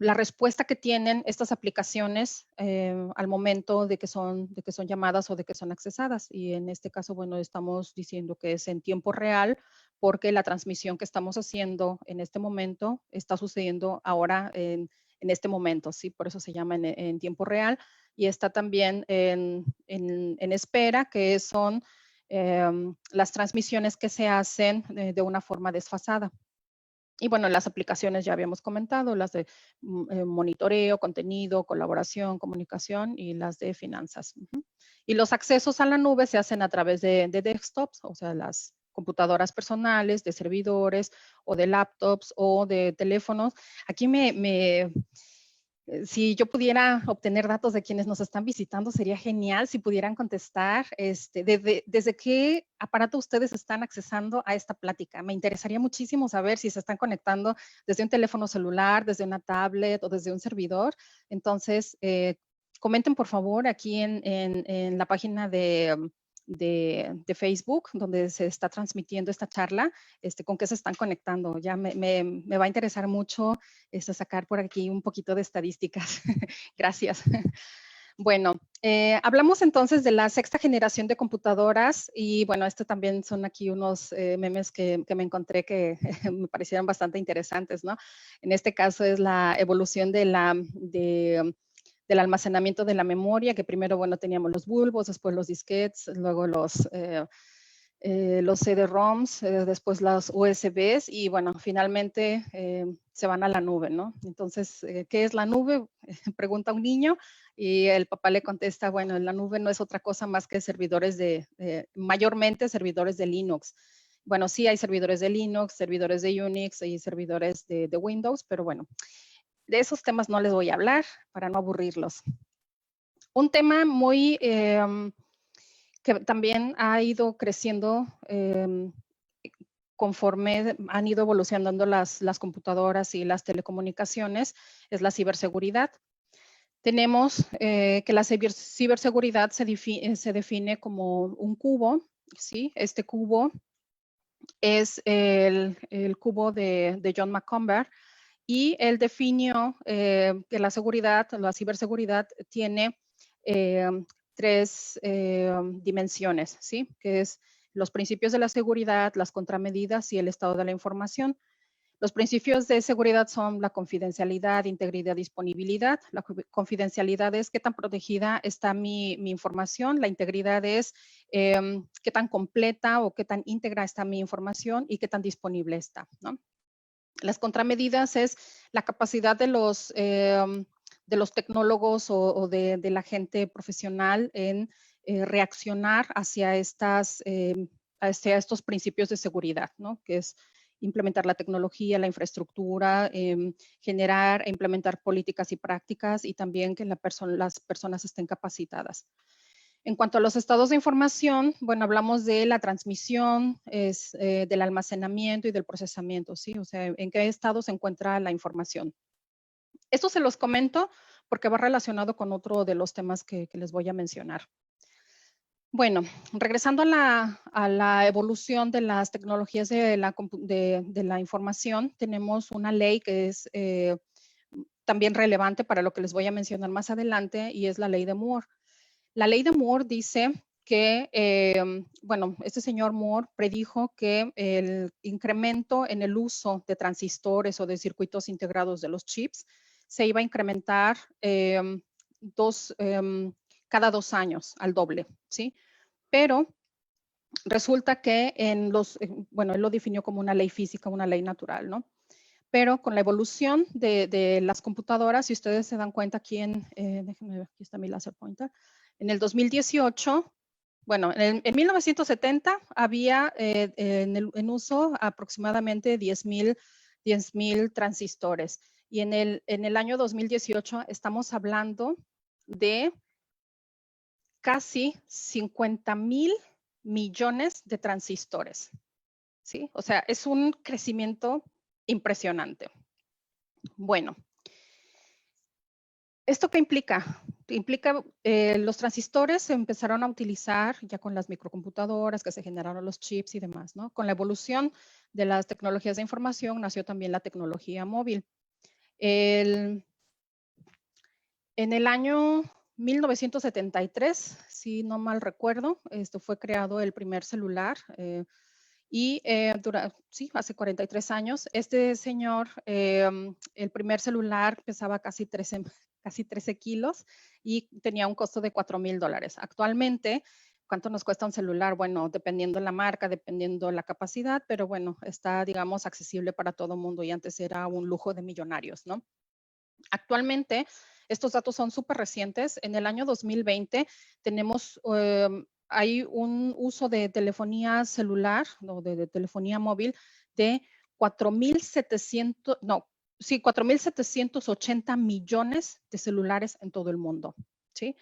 la respuesta que tienen estas aplicaciones al momento de que son llamadas o de que son accesadas. Y en este caso, bueno, estamos diciendo que es en tiempo real porque la transmisión que estamos haciendo en este momento está sucediendo ahora en este momento, ¿sí? Por eso se llama en tiempo real. Y está también en espera, que son las transmisiones que se hacen de una forma desfasada. Y bueno, las aplicaciones ya habíamos comentado, las de monitoreo, contenido, colaboración, comunicación y las de finanzas. Y los accesos a la nube se hacen a través de desktops, o sea, las computadoras personales, de servidores o de laptops o de teléfonos. Aquí si yo pudiera obtener datos de quienes nos están visitando, sería genial si pudieran contestar desde qué aparato ustedes están accesando a esta plática. Me interesaría muchísimo saber si se están conectando desde un teléfono celular, desde una tablet o desde un servidor. Entonces, comenten por favor aquí en la página de Facebook, donde se está transmitiendo esta charla, con qué se están conectando. Ya me va a interesar mucho sacar por aquí un poquito de estadísticas. Gracias. Bueno, hablamos entonces de la 6ª generación de computadoras y bueno, también son aquí unos memes que me encontré que me parecieron bastante interesantes, ¿no? En este caso es la evolución del almacenamiento de la memoria, que primero, bueno, teníamos los bulbos, después los disquetes, luego los CD-ROMs, después las USBs y bueno, finalmente se van a la nube, ¿no? Entonces, ¿qué es la nube? Pregunta un niño y el papá le contesta, bueno, la nube no es otra cosa más que servidores mayormente servidores de Linux. Bueno, sí hay servidores de Linux, servidores de Unix y servidores de Windows, pero bueno, de esos temas no les voy a hablar para no aburrirlos. Un tema muy que también ha ido creciendo conforme han ido evolucionando las computadoras y las telecomunicaciones es la ciberseguridad. Tenemos que la ciberseguridad se define como un cubo, ¿sí? Este cubo es el cubo de John McComber, y él definió que la ciberseguridad tiene tres dimensiones, ¿sí? Que es los principios de la seguridad, las contramedidas y el estado de la información. Los principios de seguridad son la confidencialidad, integridad, disponibilidad. La confidencialidad es qué tan protegida está mi información. La integridad es qué tan completa o qué tan íntegra está mi información y qué tan disponible está, ¿no? Las contramedidas es la capacidad de los tecnólogos o de la gente profesional en reaccionar hacia estos principios de seguridad, ¿no? Que es implementar la tecnología, la infraestructura, generar e implementar políticas y prácticas, y también que las personas estén capacitadas. En cuanto a los estados de información, bueno, hablamos de la transmisión, del almacenamiento y del procesamiento, ¿sí? O sea, en qué estado se encuentra la información. Esto se los comento porque va relacionado con otro de los temas que les voy a mencionar. Bueno, regresando a la evolución de las tecnologías de la información, tenemos una ley que es también relevante para lo que les voy a mencionar más adelante, y es la ley de Moore. La ley de Moore dice que, bueno, este señor Moore predijo que el incremento en el uso de transistores o de circuitos integrados de los chips se iba a incrementar cada 2 años, al doble, ¿sí? Pero resulta que bueno, él lo definió como una ley física, una ley natural, ¿no? Pero con la evolución de las computadoras, si ustedes se dan cuenta aquí déjenme ver, aquí está mi laser pointer, en el 2018, bueno, en 1970 había en uso aproximadamente 10,000 transistores, y en el año 2018 estamos hablando de casi 50,000 millones de transistores, ¿sí? O sea, es un crecimiento impresionante. Bueno, ¿esto qué implica? Implica los transistores se empezaron a utilizar ya con las microcomputadoras, que se generaron los chips y demás, ¿no? Con la evolución de las tecnologías de información nació también la tecnología móvil. En el año 1973, si no mal recuerdo, fue creado el primer celular y sí, hace 43 años, este señor, el primer celular pesaba casi 13 kilos y tenía un costo de $4,000. Actualmente, ¿cuánto nos cuesta un celular? Bueno, dependiendo la marca, dependiendo la capacidad, pero bueno, está, digamos, accesible para todo mundo, y antes era un lujo de millonarios, ¿no? Actualmente, estos datos son súper recientes. En el año 2020 tenemos, hay un uso de telefonía celular, o de telefonía móvil, de 4,780 millones de celulares en todo el mundo, ¿sí?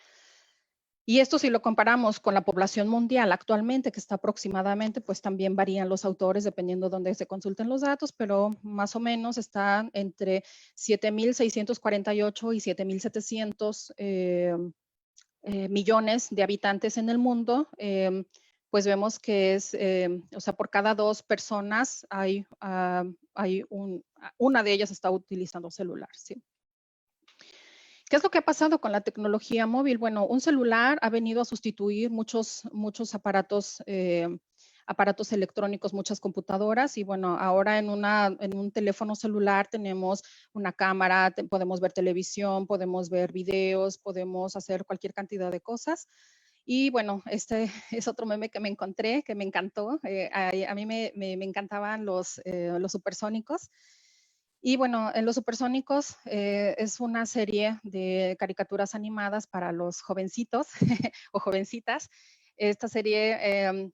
Y esto, si lo comparamos con la población mundial actualmente, que está aproximadamente, pues también varían los autores dependiendo de dónde se consulten los datos, pero más o menos está entre 7,648 y 7,700 millones de habitantes en el mundo. Pues vemos que es, o sea, por cada 2 personas una de ellas está utilizando celular, ¿sí? ¿Qué es lo que ha pasado con la tecnología móvil? Bueno, un celular ha venido a sustituir muchos aparatos, aparatos electrónicos, muchas computadoras, y bueno, ahora en un teléfono celular tenemos una cámara, podemos ver televisión, podemos ver videos, podemos hacer cualquier cantidad de cosas. Y bueno, este es otro meme que me encontré, que me encantó. A mí me encantaban los supersónicos. Y bueno, en Los Supersónicos es una serie de caricaturas animadas para los jovencitos o jovencitas. Esta serie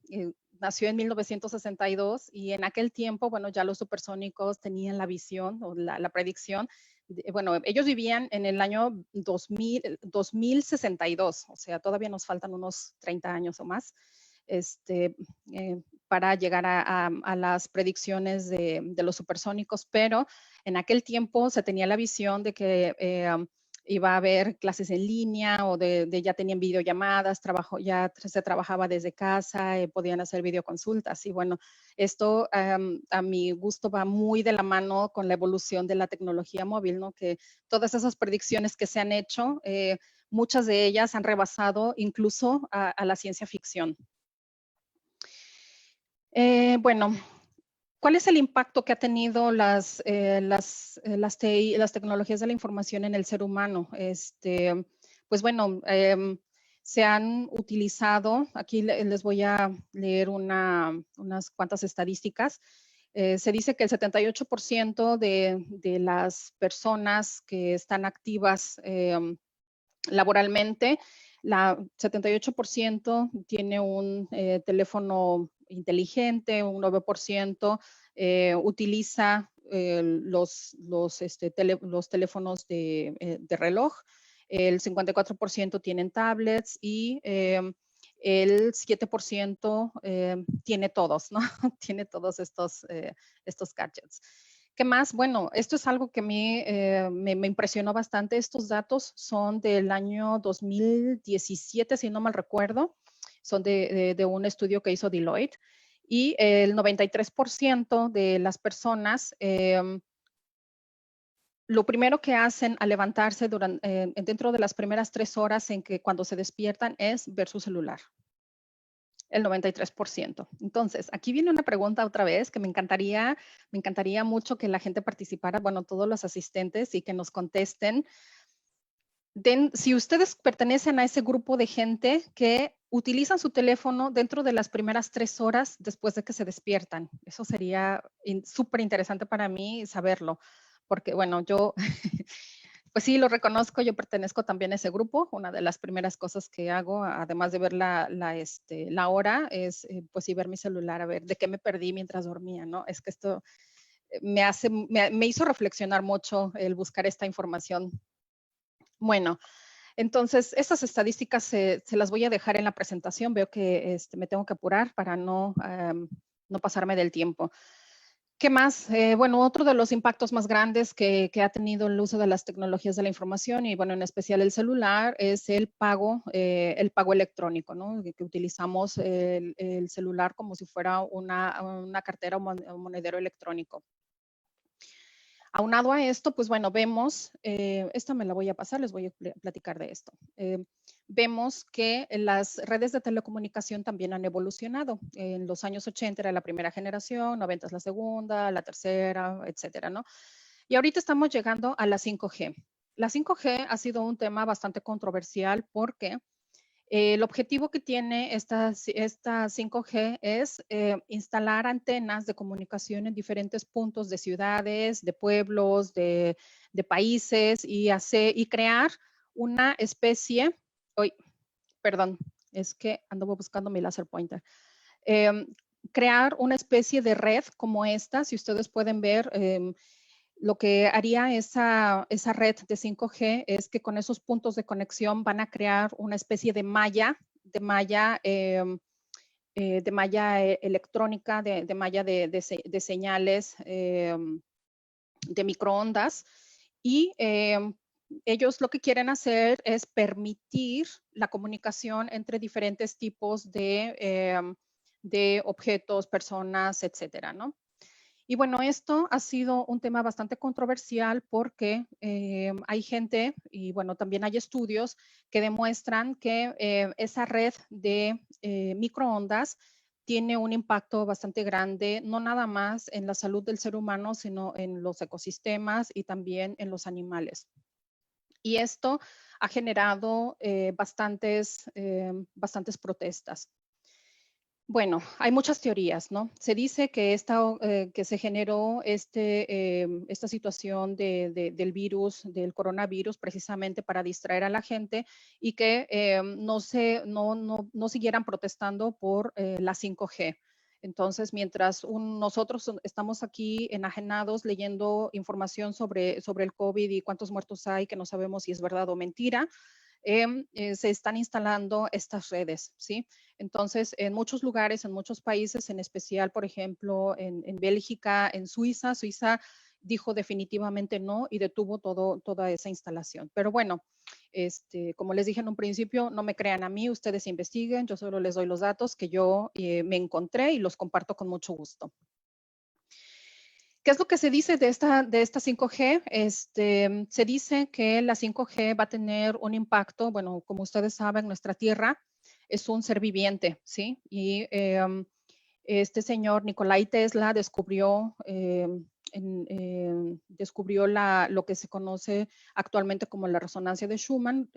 nació en 1962 y en aquel tiempo, bueno, ya los supersónicos tenían la visión o la predicción. Bueno, ellos vivían en el año 2062, o sea, todavía nos faltan unos 30 años o más para llegar a las predicciones de los supersónicos, pero en aquel tiempo se tenía la visión de que iba a haber clases en línea o ya tenían videollamadas, ya se trabajaba desde casa, podían hacer videoconsultas. Y bueno, esto a mi gusto va muy de la mano con la evolución de la tecnología móvil, ¿no? Que todas esas predicciones que se han hecho, muchas de ellas han rebasado incluso a la ciencia ficción. Bueno, ¿cuál es el impacto que ha tenido las tecnologías de la información en el ser humano? Pues bueno, se han utilizado, aquí les voy a leer unas cuantas estadísticas. Se dice que el 78% de las personas que están activas laboralmente, 78% tiene un teléfono inteligente, un 9% utiliza los teléfonos de reloj, el 54% tienen tablets y el 7% tiene todos, ¿no? Tiene todos estos gadgets. ¿Qué más? Bueno, esto es algo que a mí me impresionó bastante. Estos datos son del año 2017, si no mal recuerdo. Son de un estudio que hizo Deloitte. Y el 93% de las personas, lo primero que hacen al levantarse dentro de las primeras 3 horas cuando se despiertan es ver su celular. El 93%. Entonces, aquí viene una pregunta otra vez que me encantaría mucho que la gente participara, bueno, todos los asistentes y que nos contesten. Si ustedes pertenecen a ese grupo de gente que utilizan su teléfono dentro de las primeras 3 horas después de que se despiertan. Eso sería súper interesante para mí saberlo, porque bueno, yo pues sí, lo reconozco, yo pertenezco también a ese grupo. Una de las primeras cosas que hago, además de ver la hora, es pues sí ver mi celular, a ver de qué me perdí mientras dormía, ¿no? Es que esto me hizo reflexionar mucho el buscar esta información. Bueno, entonces estas estadísticas se las voy a dejar en la presentación. Veo que me tengo que apurar para no pasarme del tiempo. ¿Qué más? Bueno, otro de los impactos más grandes que ha tenido el uso de las tecnologías de la información y, bueno, en especial el celular, es el pago electrónico, ¿no? Que utilizamos el celular como si fuera una cartera o monedero electrónico. Aunado a esto, pues bueno, vemos, esta me la voy a pasar, les voy a platicar de esto. Vemos que las redes de telecomunicación también han evolucionado. En los años 80 era la primera generación, 90 es la segunda, la tercera, etcétera, ¿no? Y ahorita estamos llegando a la 5G. La 5G ha sido un tema bastante controversial porque el objetivo que tiene esta 5G es instalar antenas de comunicación en diferentes puntos de ciudades, de pueblos, de países y crear una especie, perdón, es que ando buscando mi laser pointer. Crear una especie de red como esta, si ustedes pueden ver, lo que haría esa red de 5G es que con esos puntos de conexión van a crear una especie de malla electrónica, de malla de señales de microondas. Y ellos lo que quieren hacer es permitir la comunicación entre diferentes tipos de objetos, personas, etcétera, ¿no? Y bueno, esto ha sido un tema bastante controversial porque hay gente y bueno, también hay estudios que demuestran que esa red de microondas tiene un impacto bastante grande, no nada más en la salud del ser humano, sino en los ecosistemas y también en los animales. Y esto ha generado bastantes protestas. Bueno, hay muchas teorías, ¿no? Se dice que, que se generó esta situación del virus, del coronavirus, precisamente para distraer a la gente y que no siguieran protestando por la 5G. Entonces, mientras nosotros estamos aquí enajenados leyendo información sobre el COVID y cuántos muertos hay, que no sabemos si es verdad o mentira, se están instalando estas redes, ¿sí? Entonces, en muchos lugares, en muchos países, en especial, por ejemplo, en Bélgica, en Suiza, Suiza dijo definitivamente no y detuvo toda esa instalación. Pero bueno, como les dije en un principio, no me crean a mí, ustedes investiguen, yo solo les doy los datos que yo me encontré y los comparto con mucho gusto. ¿Qué es lo que se dice de esta 5G? Se dice que la 5G va a tener un impacto, bueno, como ustedes saben, nuestra Tierra es un ser viviente, ¿sí? Y este señor Nikolai Tesla descubrió, lo que se conoce actualmente como la resonancia de Schumann.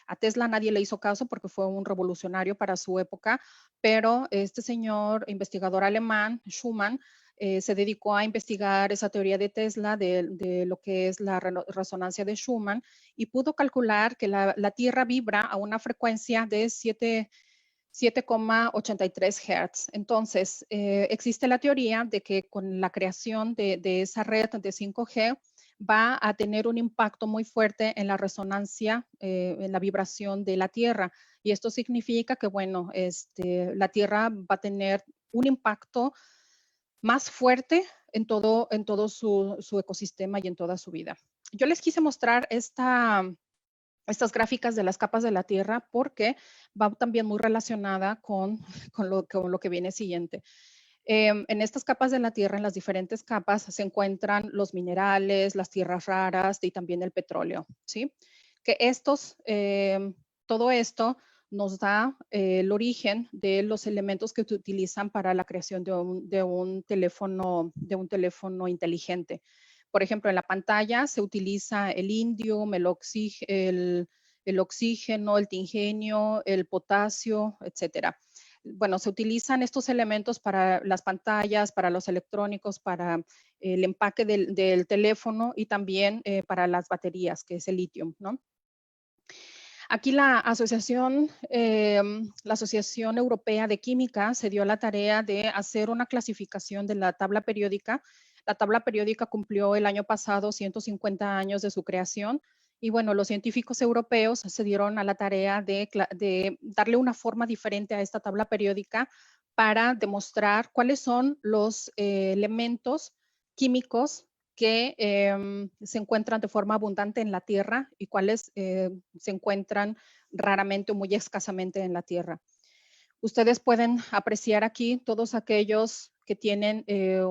A Tesla nadie le hizo caso porque fue un revolucionario para su época, pero este señor investigador alemán, Schumann, se dedicó a investigar esa teoría de Tesla de lo que es la resonancia de Schumann y pudo calcular que la Tierra vibra a una frecuencia de 7,83 Hz. Entonces, existe la teoría de que con la creación de esa red de 5G va a tener un impacto muy fuerte en la resonancia, en la vibración de la Tierra. Y esto significa que, bueno, la Tierra va a tener un impacto más fuerte en todo su ecosistema y en toda su vida. Yo les quise mostrar estas gráficas de las capas de la Tierra porque va también muy relacionada con lo que viene siguiente. En estas capas de la Tierra, en las diferentes capas, se encuentran los minerales, las tierras raras y también el petróleo, ¿sí? Que todo esto nos da el origen de los elementos que se utilizan para la creación de un teléfono inteligente. Por ejemplo, en la pantalla se utiliza el indium, el oxígeno, el tingenio, el potasio, etcétera. Bueno, se utilizan estos elementos para las pantallas, para los electrónicos, para el empaque del teléfono y también para las baterías, que es el litio, ¿no? Aquí la Asociación Europea de Química se dio la tarea de hacer una clasificación de la tabla periódica. La tabla periódica cumplió el año pasado 150 años de su creación y bueno, los científicos europeos se dieron a la tarea de darle una forma diferente a esta tabla periódica para demostrar cuáles son los elementos químicos que se encuentran de forma abundante en la Tierra y cuáles se encuentran raramente o muy escasamente en la Tierra. Ustedes pueden apreciar aquí todos aquellos que tienen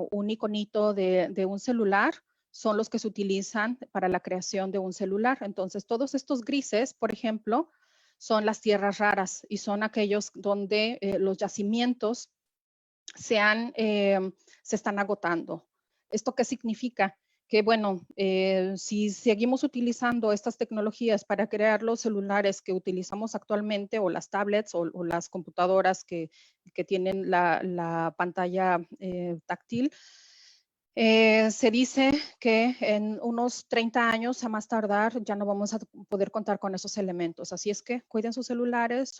un iconito de un celular, son los que se utilizan para la creación de un celular. Entonces, todos estos grises, por ejemplo, son las tierras raras y son aquellos donde los yacimientos se están agotando. ¿Esto qué significa? Que bueno, si seguimos utilizando estas tecnologías para crear los celulares que utilizamos actualmente o las tablets o las computadoras que tienen la pantalla táctil, se dice que en unos 30 años a más tardar ya no vamos a poder contar con esos elementos. Así es que cuiden sus celulares,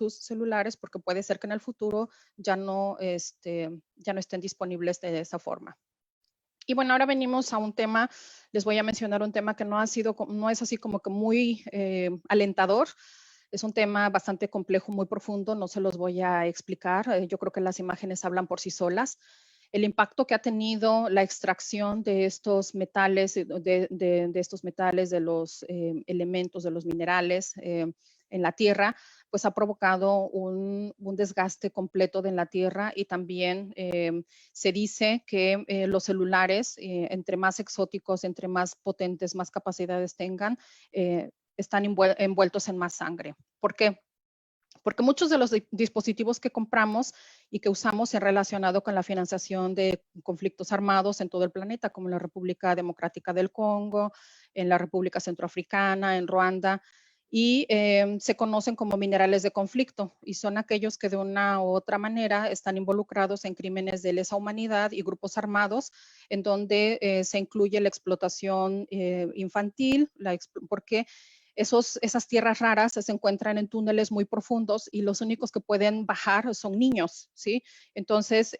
porque puede ser que en el futuro ya no estén disponibles de esa forma. Y bueno, ahora venimos a un tema, les voy a mencionar un tema que no es así como que muy alentador. Es un tema bastante complejo, muy profundo, no se los voy a explicar. Yo creo que las imágenes hablan por sí solas. El impacto que ha tenido la extracción de estos metales, de los elementos, de los minerales en la Tierra, pues ha provocado un desgaste completo de la Tierra y también se dice que los celulares, entre más exóticos, entre más potentes, más capacidades tengan, están envueltos en más sangre. ¿Por qué? Porque muchos de los dispositivos que compramos y que usamos se han relacionado con la financiación de conflictos armados en todo el planeta, como en la República Democrática del Congo, en la República Centroafricana, en Ruanda. y se conocen como minerales de conflicto y son aquellos que de una u otra manera están involucrados en crímenes de lesa humanidad y grupos armados en donde se incluye la explotación infantil, porque esas tierras raras se encuentran en túneles muy profundos y los únicos que pueden bajar son niños, ¿sí? Entonces,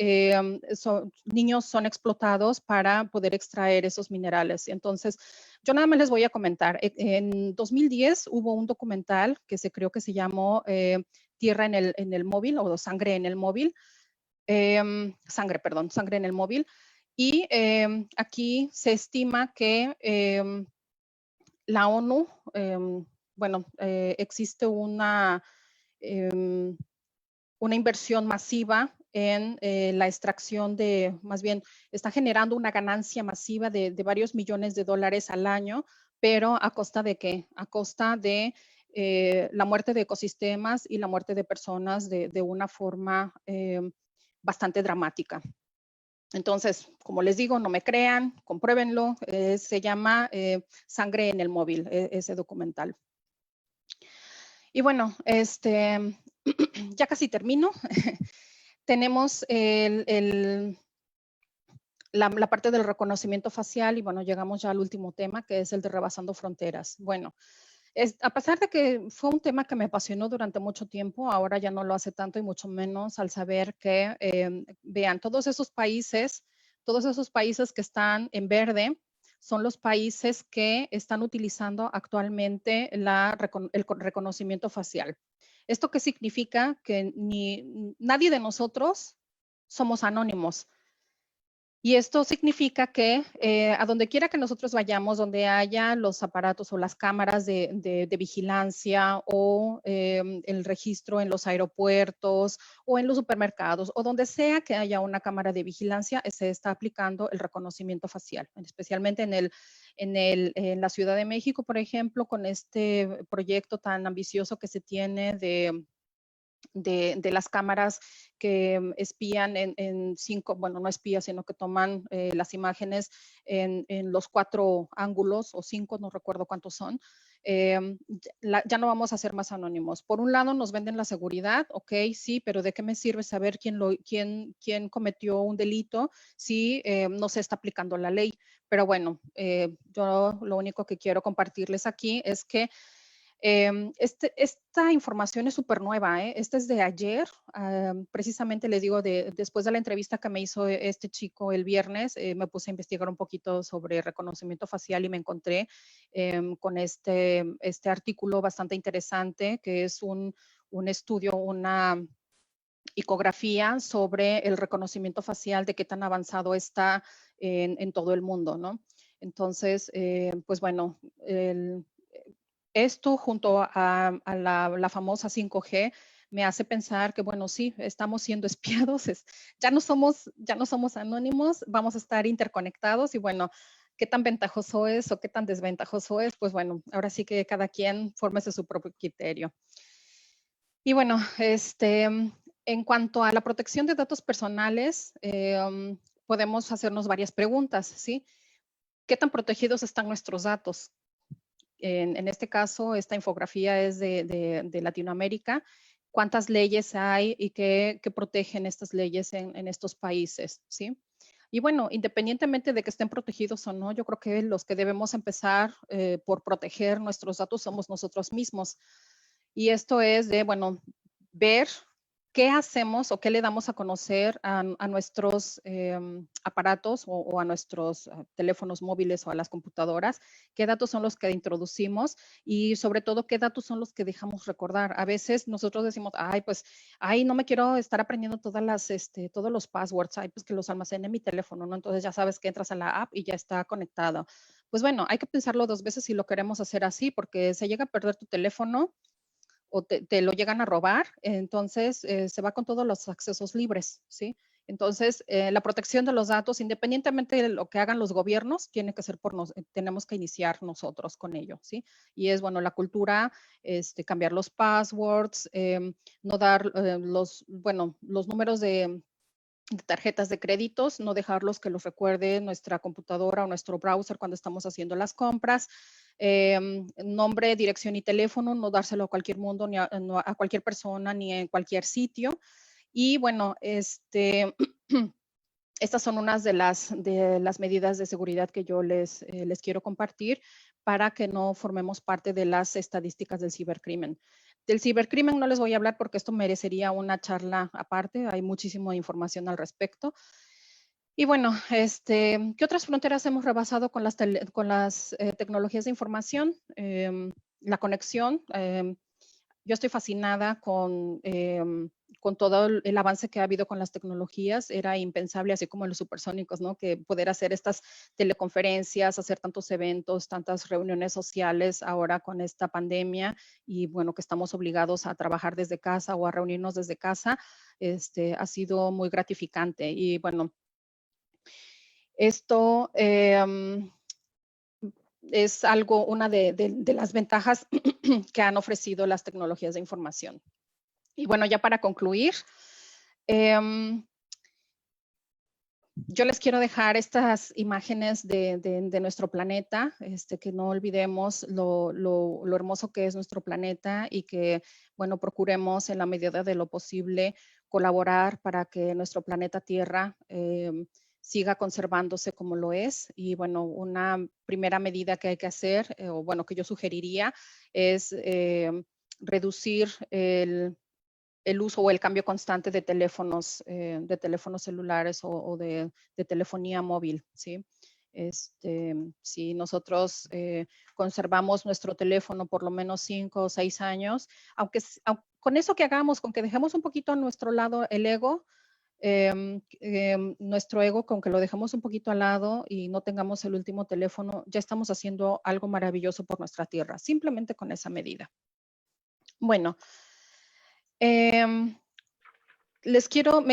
niños son explotados para poder extraer esos minerales. Entonces, yo nada más les voy a comentar. En 2010 hubo un documental que se creó que se llamó Tierra en el móvil o Sangre en el móvil. Sangre en el móvil. Y aquí se estima que la ONU, existe una inversión masiva en la extracción más bien, está generando una ganancia masiva de varios millones de dólares al año, pero ¿a costa de qué? A costa de la muerte de ecosistemas y la muerte de personas de una forma bastante dramática. Entonces, como les digo, no me crean, compruébenlo. Se llama Sangre en el móvil, ese documental. Y bueno, ya casi termino. Tenemos la parte del reconocimiento facial y bueno, llegamos ya al último tema, que es el de rebasando fronteras. Bueno, a pesar de que fue un tema que me apasionó durante mucho tiempo, ahora ya no lo hace tanto y mucho menos al saber que, vean, todos esos países que están en verde son los países que están utilizando actualmente el reconocimiento facial. ¿Esto qué significa? Que nadie de nosotros somos anónimos. Y esto significa que a donde quiera que nosotros vayamos, donde haya los aparatos o las cámaras de vigilancia o el registro en los aeropuertos o en los supermercados o donde sea que haya una cámara de vigilancia, se está aplicando el reconocimiento facial, especialmente en la Ciudad de México, por ejemplo, con este proyecto tan ambicioso que se tiene de las cámaras que espían en 5, bueno, no espían, sino que toman las imágenes en los 4 ángulos o 5, no recuerdo cuántos son. Ya no vamos a ser más anónimos. Por un lado nos venden la seguridad, ok, sí, pero ¿de qué me sirve saber quién cometió un delito si no se está aplicando la ley? Pero bueno, yo lo único que quiero compartirles aquí es que esta información es súper nueva, ¿eh? Esta es de ayer, precisamente les digo, después de la entrevista que me hizo este chico el viernes, me puse a investigar un poquito sobre reconocimiento facial y me encontré con este artículo bastante interesante, que es un estudio, una ecografía sobre el reconocimiento facial, de qué tan avanzado está en todo el mundo, ¿no? Entonces, pues bueno, esto junto a la famosa 5G me hace pensar que, bueno, sí, estamos siendo espiados, ya no somos anónimos, vamos a estar interconectados y bueno, qué tan ventajoso es o qué tan desventajoso es, pues bueno, ahora sí que cada quien fórmese su propio criterio. Y bueno, en cuanto a la protección de datos personales, podemos hacernos varias preguntas, ¿sí? ¿Qué tan protegidos están nuestros datos? En este caso, esta infografía es de Latinoamérica. ¿Cuántas leyes hay y qué protegen estas leyes en estos países? ¿Sí? Y bueno, independientemente de que estén protegidos o no, yo creo que los que debemos empezar por proteger nuestros datos somos nosotros mismos. Y esto es de, bueno, ver qué hacemos o qué le damos a conocer a nuestros aparatos o a nuestros teléfonos móviles o a las computadoras, qué datos son los que introducimos y sobre todo qué datos son los que dejamos recordar. A veces nosotros decimos, ay, pues, ay, no me quiero estar aprendiendo todos los passwords, ay, pues que los almacene en mi teléfono, ¿no? Entonces ya sabes que entras a la app y ya está conectado. Pues bueno, hay que pensarlo 2 veces si lo queremos hacer así, porque se llega a perder tu teléfono o te lo llegan a robar, entonces se va con todos los accesos libres, ¿sí? Entonces, la protección de los datos, independientemente de lo que hagan los gobiernos, tiene que ser tenemos que iniciar nosotros con ello, ¿sí? Y es, bueno, la cultura, cambiar los passwords, no dar los números de tarjetas de créditos, no dejarlos que los recuerde nuestra computadora o nuestro browser cuando estamos haciendo las compras. nombre, dirección y teléfono, no dárselo a cualquier mundo, ni no a cualquier persona, ni en cualquier sitio. Y bueno, estas son unas de las medidas de seguridad que yo les quiero compartir para que no formemos parte de las estadísticas del cibercrimen. Del cibercrimen no les voy a hablar porque esto merecería una charla aparte, hay muchísima información al respecto. Y bueno, ¿qué otras fronteras hemos rebasado con las tecnologías de información? La conexión. Yo estoy fascinada con todo el avance que ha habido con las tecnologías. Era impensable, así como en los supersónicos, ¿no? Que poder hacer estas teleconferencias, hacer tantos eventos, tantas reuniones sociales ahora con esta pandemia y bueno, que estamos obligados a trabajar desde casa o a reunirnos desde casa, ha sido muy gratificante. Y bueno, esto es una de las ventajas que han ofrecido las tecnologías de información. Y bueno, ya para concluir, yo les quiero dejar estas imágenes de nuestro planeta, que no olvidemos lo hermoso que es nuestro planeta y que, bueno, procuremos en la medida de lo posible colaborar para que nuestro planeta Tierra siga conservándose como lo es. Y bueno, una primera medida que hay que hacer, o bueno, que yo sugeriría, es reducir el uso o el cambio constante de teléfonos celulares o de telefonía móvil, ¿sí? Si nosotros conservamos nuestro teléfono por lo menos 5 o 6 años, con eso que hagamos, con que dejemos un poquito a nuestro lado el ego, nuestro ego, con que lo dejemos un poquito al lado y no tengamos el último teléfono, ya estamos haciendo algo maravilloso por nuestra tierra, simplemente con esa medida. Bueno, me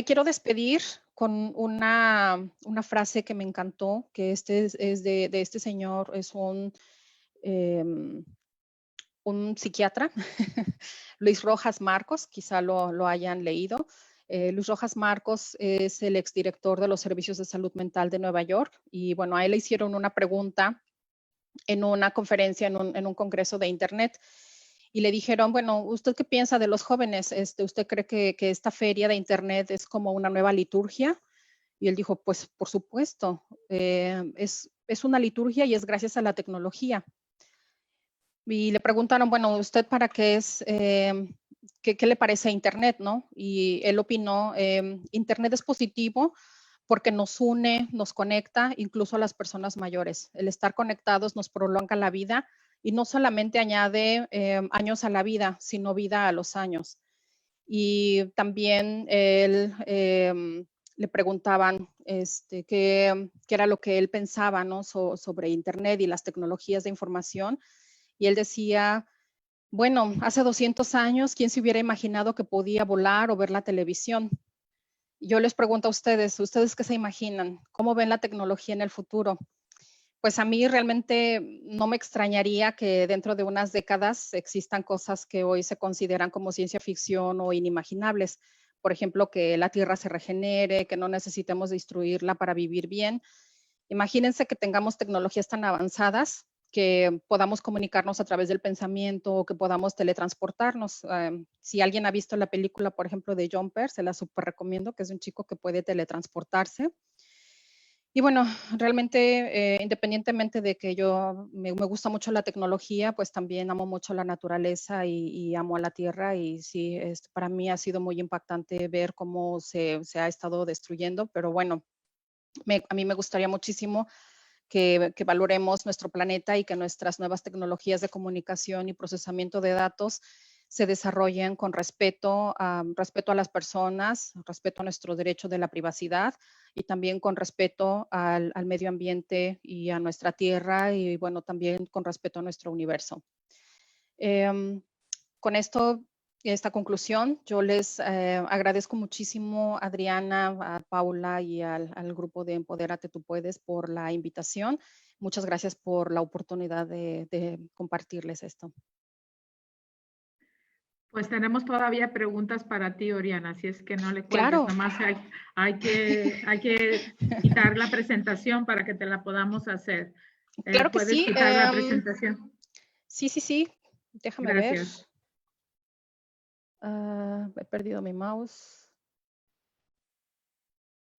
quiero despedir con una frase que me encantó, que es de este señor, es un psiquiatra, Luis Rojas Marcos, quizá lo hayan leído. Luis Rojas Marcos es el exdirector de los Servicios de Salud Mental de Nueva York y bueno, a él le hicieron una pregunta en una conferencia, en un congreso de Internet. Y le dijeron, bueno, ¿usted qué piensa de los jóvenes? ¿Usted cree que esta feria de Internet es como una nueva liturgia? Y él dijo, pues por supuesto, es una liturgia y es gracias a la tecnología. Y le preguntaron, bueno, ¿usted para qué es, qué le parece a Internet, no? Y él opinó, Internet es positivo porque nos une, nos conecta, incluso a las personas mayores. El estar conectados nos prolonga la vida y no solamente añade años a la vida, sino vida a los años. Y también él le preguntaban qué era lo que él pensaba, ¿no? Sobre Internet y las tecnologías de información. Y él decía, bueno, hace 200 años, ¿quién se hubiera imaginado que podía volar o ver la televisión? Yo les pregunto a ustedes qué se imaginan? ¿Cómo ven la tecnología en el futuro? Pues a mí realmente no me extrañaría que dentro de unas décadas existan cosas que hoy se consideran como ciencia ficción o inimaginables. Por ejemplo, que la Tierra se regenere, que no necesitemos destruirla para vivir bien. Imagínense que tengamos tecnologías tan avanzadas que podamos comunicarnos a través del pensamiento o que podamos teletransportarnos. Si alguien ha visto la película, por ejemplo, de Jumper, se la súper recomiendo, que es un chico que puede teletransportarse. Y bueno, realmente, independientemente de que yo me gusta mucho la tecnología, pues también amo mucho la naturaleza y amo a la tierra. Y sí, para mí ha sido muy impactante ver cómo se ha estado destruyendo. Pero bueno, a mí me gustaría muchísimo que valoremos nuestro planeta y que nuestras nuevas tecnologías de comunicación y procesamiento de datos se desarrollen con respeto a las personas, respeto a nuestro derecho de la privacidad y también con respeto al medio ambiente y a nuestra tierra y bueno, también con respeto a nuestro universo. Con esta conclusión, yo les agradezco muchísimo a Adriana, a Paula y al grupo de Empodérate Tú Puedes por la invitación. Muchas gracias por la oportunidad de compartirles esto. Pues tenemos todavía preguntas para ti, Oriana, así es que no le cuelgues. Claro. Nomás hay que quitar la presentación para que te la podamos hacer. Claro que ¿Puedes sí. quitar la presentación? Sí. Déjame ver. Gracias. He perdido mi mouse.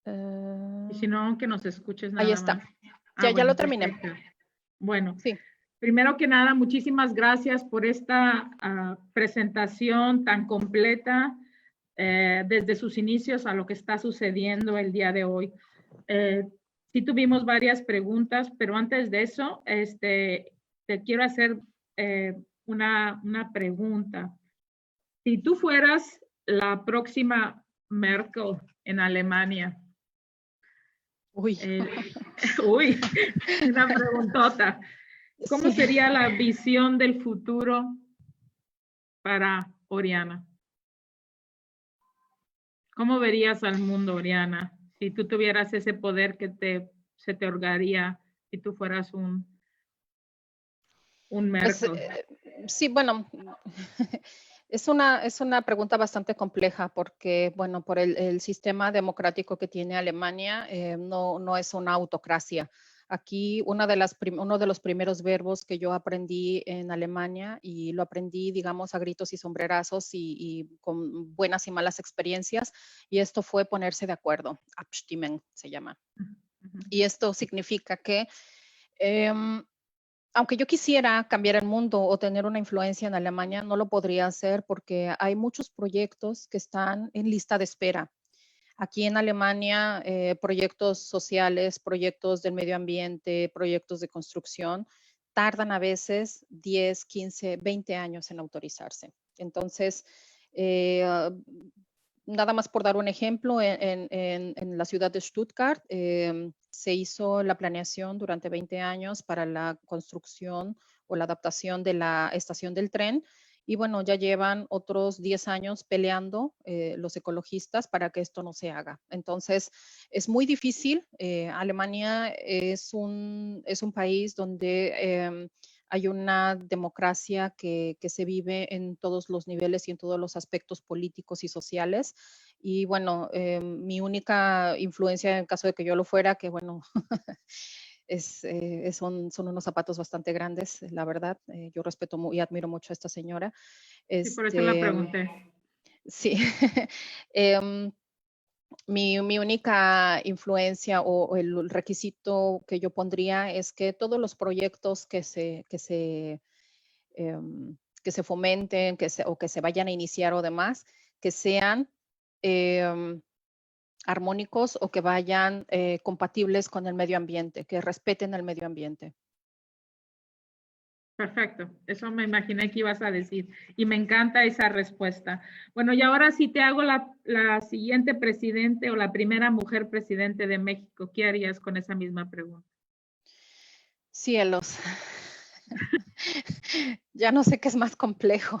Y si no, que nos escuches Ahí nada está. más. Ya Bueno, lo terminé. perfecto. Bueno, Sí. primero que nada, muchísimas gracias por esta presentación tan completa desde sus inicios a lo que está sucediendo el día de hoy. Sí tuvimos varias preguntas, pero antes de eso, te quiero hacer una pregunta. Si tú fueras la próxima Merkel en Alemania, Uy. uy, una preguntota. ¿Cómo Sí. sería la visión del futuro para Oriana? ¿Cómo verías al mundo, Oriana, si tú tuvieras ese poder que se te otorgaría si tú fueras un Pues Merkel? sí, bueno, es una pregunta bastante compleja porque, bueno, por el sistema democrático que tiene Alemania, no es una autocracia. Aquí uno de los primeros verbos que yo aprendí en Alemania, y lo aprendí, digamos, a gritos y sombrerazos y con buenas y malas experiencias, y esto fue ponerse de acuerdo. Abstimmen se llama. Y esto significa que aunque yo quisiera cambiar el mundo o tener una influencia en Alemania, no lo podría hacer porque hay muchos proyectos que están en lista de espera. Aquí en Alemania, proyectos sociales, proyectos del medio ambiente, proyectos de construcción, tardan a veces 10, 15, 20 años en autorizarse. Entonces, eh, nada más por dar un ejemplo, en la ciudad de Stuttgart se hizo la planeación durante 20 años para la construcción o la adaptación de la estación del tren. Y bueno, ya llevan otros 10 años peleando los ecologistas para que esto no se haga. Entonces, es muy difícil. Alemania es un país donde hay una democracia que se vive en todos los niveles y en todos los aspectos políticos y sociales. Y bueno, mi única influencia en caso de que yo lo fuera, que bueno, son unos zapatos bastante grandes, la verdad. Yo respeto y admiro mucho a esta señora. Sí, por eso la Este, pregunté. sí. Em, mi única influencia o el requisito que yo pondría es que todos los proyectos que se fomenten, o que se vayan a iniciar o demás, que sean armónicos o que vayan compatibles con el medio ambiente, que respeten el medio ambiente. Perfecto, eso me imaginé que ibas a decir y me encanta esa respuesta. Bueno, y ahora sí te hago la siguiente presidente o la primera mujer presidente de México. ¿Qué harías con esa misma pregunta? Cielos. Ya no sé qué es más complejo.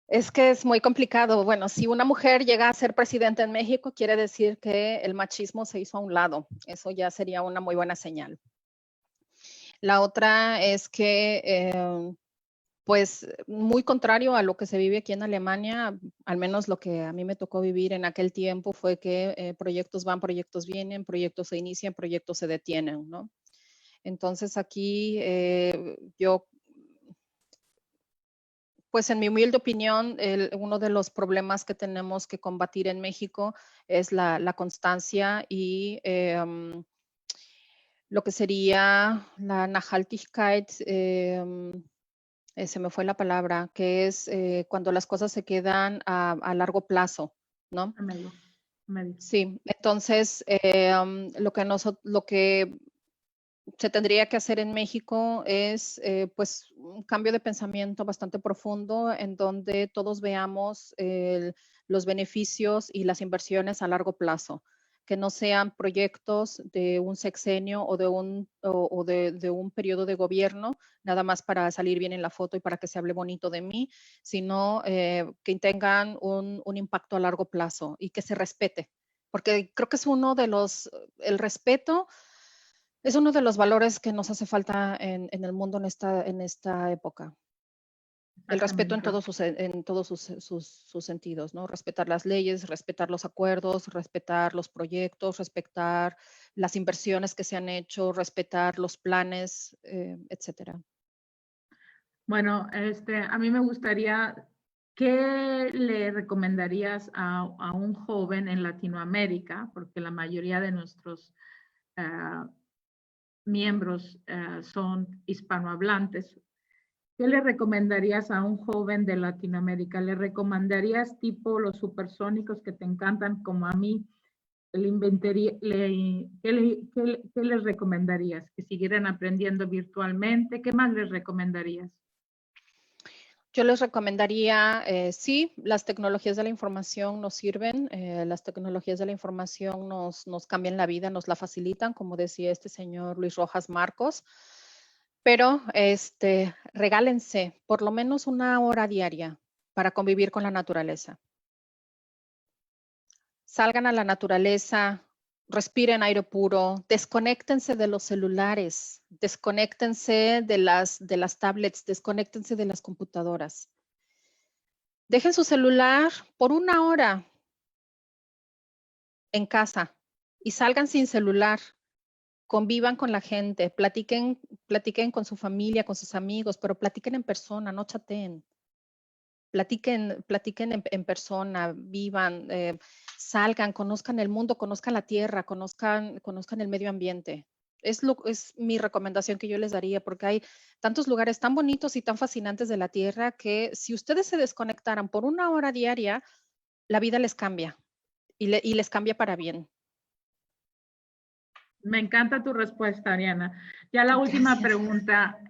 Es que es muy complicado. Bueno, si una mujer llega a ser presidenta en México, quiere decir que el machismo se hizo a un lado. Eso ya sería una muy buena señal. La otra es que, pues, muy contrario a lo que se vive aquí en Alemania, al menos lo que a mí me tocó vivir en aquel tiempo fue que proyectos van, proyectos vienen, proyectos se inician, proyectos se detienen, ¿no? Entonces aquí yo, pues en mi humilde opinión, uno de los problemas que tenemos que combatir en México es la constancia y lo que sería la Nachhaltigkeit, se me fue la palabra, que es cuando las cosas se quedan a largo plazo, ¿no? Medio. Sí, entonces lo que se tendría que hacer en México es pues un cambio de pensamiento bastante profundo en donde todos veamos los beneficios y las inversiones a largo plazo, que no sean proyectos de un sexenio o de un periodo de gobierno, nada más para salir bien en la foto y para que se hable bonito de mí, sino que tengan un impacto a largo plazo y que se respete, porque creo que es el respeto es uno de los valores que nos hace falta en el mundo en esta época. El respeto en Exactamente. todos sus sentidos, ¿no? Respetar las leyes, respetar los acuerdos, respetar los proyectos, respetar las inversiones que se han hecho, respetar los planes, etcétera. Bueno, a mí me gustaría, ¿qué le recomendarías a un joven en Latinoamérica? Porque la mayoría de nuestros miembros son hispanohablantes. ¿Qué le recomendarías a un joven de Latinoamérica? ¿Le recomendarías tipo los supersónicos que te encantan como a mí? ¿Qué les recomendarías? ¿Que siguieran aprendiendo virtualmente? ¿Qué más les recomendarías? Yo les recomendaría, sí, las tecnologías de la información nos sirven, las tecnologías de la información nos cambian la vida, nos la facilitan, como decía este señor Luis Rojas Marcos, pero regálense por lo menos 1 hora diaria para convivir con la naturaleza. Salgan a la naturaleza, respiren aire puro, desconéctense de los celulares, desconéctense de las tablets, desconéctense de las computadoras. Dejen su celular por 1 hora en casa y salgan sin celular. Convivan con la gente, platiquen con su familia, con sus amigos, pero platiquen en persona, no chateen. Platiquen en persona, vivan, salgan, conozcan el mundo, conozcan la tierra, conozcan el medio ambiente. Es mi recomendación que yo les daría, porque hay tantos lugares tan bonitos y tan fascinantes de la tierra que si ustedes se desconectaran por 1 hora diaria, la vida les cambia y les cambia para bien. Me encanta tu respuesta, Ariana. Ya la última pregunta,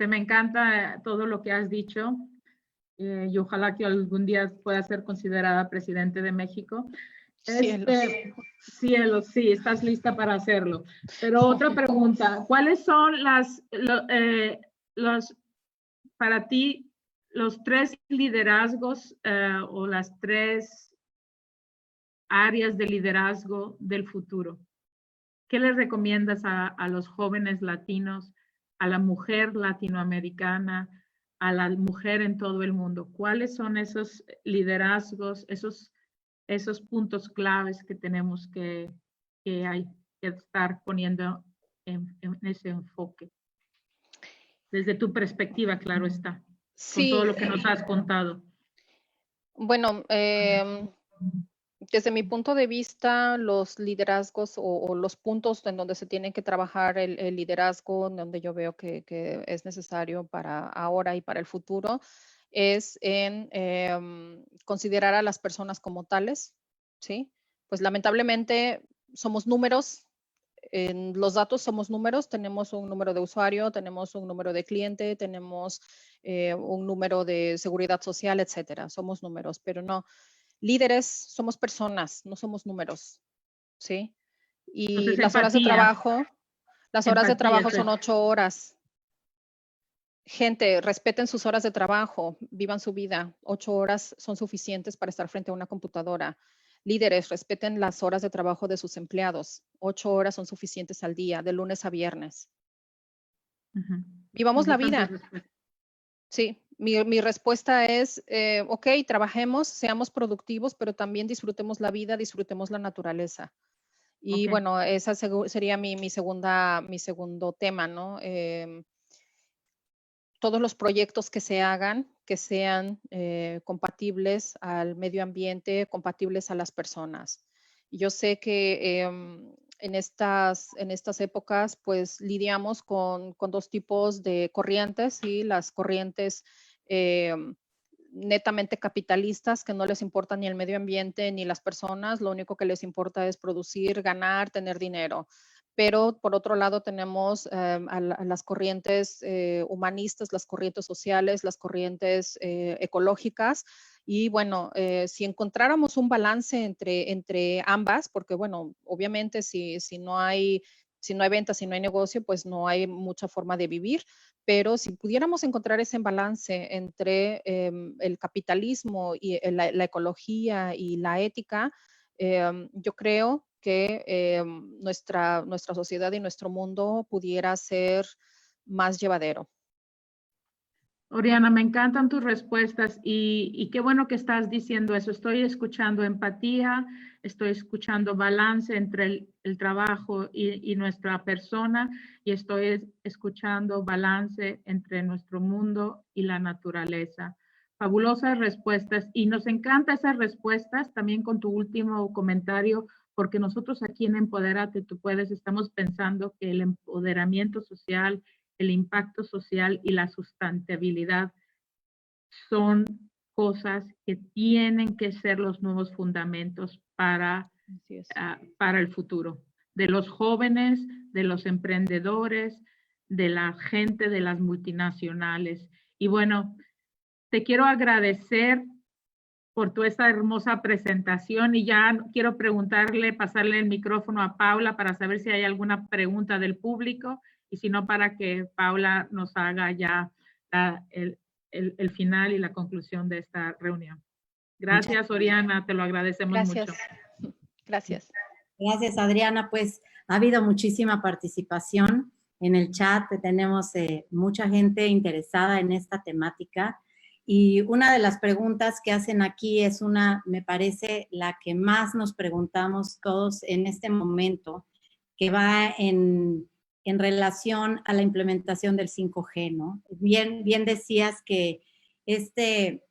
me encanta todo lo que has dicho y ojalá que algún día pueda ser considerada presidente de México. Cielos, sí, estás lista para hacerlo. Pero otra pregunta, ¿cuáles son para ti, los 3 liderazgos o las 3 áreas de liderazgo del futuro? ¿Qué les recomiendas a los jóvenes latinos, a la mujer latinoamericana, a la mujer en todo el mundo? ¿Cuáles son esos liderazgos, esos puntos claves que tenemos que hay que estar poniendo en ese enfoque? Desde tu perspectiva, claro está, con todo Sí, lo que nos has contado. bueno, desde mi punto de vista, los liderazgos o los puntos en donde se tiene que trabajar el liderazgo, en donde yo veo que es necesario para ahora y para el futuro, es en considerar a las personas como tales, ¿sí? Pues lamentablemente somos números, en los datos somos números, tenemos un número de usuario, tenemos un número de cliente, tenemos un número de seguridad social, etcétera. Somos números, pero no. Líderes somos personas, no somos números, ¿sí? Y Entonces, las horas de trabajo son 8 horas. Gente, respeten sus horas de trabajo, vivan su vida. 8 horas son suficientes para estar frente a una computadora. Líderes, respeten las horas de trabajo de sus empleados. 8 horas son suficientes al día, de lunes a viernes. Vivamos la vida. Sí, mi respuesta es, ok, trabajemos, seamos productivos, pero también disfrutemos la vida, disfrutemos la naturaleza. Y bueno, esa sería mi segundo tema, ¿no? Todos los proyectos que se hagan, que sean compatibles al medio ambiente, compatibles a las personas. Yo sé que en estas épocas, pues lidiamos con 2 tipos de corrientes, ¿sí? Las corrientes netamente capitalistas, que no les importa ni el medio ambiente ni las personas, lo único que les importa es producir, ganar, tener dinero. Pero por otro lado tenemos a las corrientes humanistas, las corrientes sociales, las corrientes ecológicas. Y bueno, si encontráramos un balance entre ambas, porque bueno, obviamente si no hay ventas, si no hay negocio, pues no hay mucha forma de vivir. Pero si pudiéramos encontrar ese balance entre el capitalismo y la ecología y la ética, yo creo que nuestra sociedad y nuestro mundo pudiera ser más llevadero. Oriana, me encantan tus respuestas y qué bueno que estás diciendo eso. Estoy escuchando empatía, estoy escuchando balance entre el trabajo y nuestra persona y estoy escuchando balance entre nuestro mundo y la naturaleza. Fabulosas respuestas y nos encantan esas respuestas también con tu último comentario, porque nosotros aquí en Empodérate Tú Puedes estamos pensando que el empoderamiento social, el impacto social y la sustentabilidad son cosas que tienen que ser los nuevos fundamentos para el futuro de los jóvenes, de los emprendedores, de la gente de las multinacionales. Y bueno, te quiero agradecer por toda esta hermosa presentación y ya quiero pasarle el micrófono a Paula para saber si hay alguna pregunta del público y si no, para que Paula nos haga ya el final y la conclusión de esta reunión. Gracias, Oriana, te lo agradecemos Gracias. mucho. Gracias. Gracias, Adriana. Pues ha habido muchísima participación en el chat. Tenemos mucha gente interesada en esta temática. Y una de las preguntas que hacen aquí es me parece, la que más nos preguntamos todos en este momento, que va en relación a la implementación del 5G, ¿no? Bien decías que esta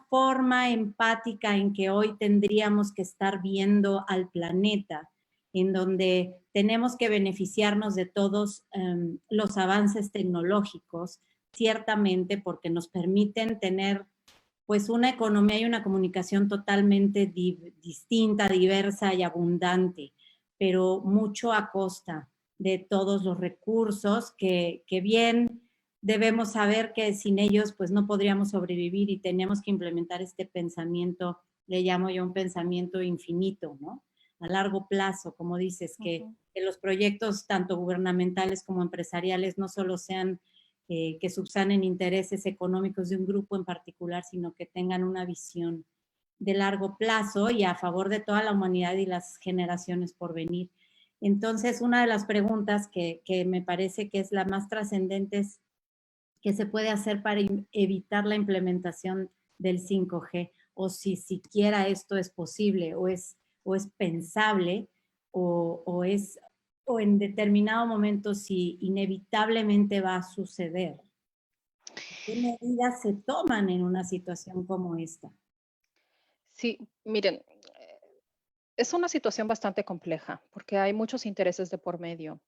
forma empática en que hoy tendríamos que estar viendo al planeta, en donde tenemos que beneficiarnos de todos los avances tecnológicos, ciertamente porque nos permiten tener pues una economía y una comunicación totalmente distinta, diversa y abundante, pero mucho a costa de todos los recursos que bien debemos saber que sin ellos pues no podríamos sobrevivir y tenemos que implementar este pensamiento, le llamo yo un pensamiento infinito, ¿no? A largo plazo, como dices, que los proyectos tanto gubernamentales como empresariales no solo sean que subsanen intereses económicos de un grupo en particular, sino que tengan una visión de largo plazo y a favor de toda la humanidad y las generaciones por venir. Entonces, una de las preguntas que me parece que es la más trascendente es qué se puede hacer para evitar la implementación del 5G, o si siquiera esto es posible, o es pensable, o en determinado momento si inevitablemente va a suceder. ¿Qué medidas se toman en una situación como esta? Sí, miren, es una situación bastante compleja porque hay muchos intereses de por medio.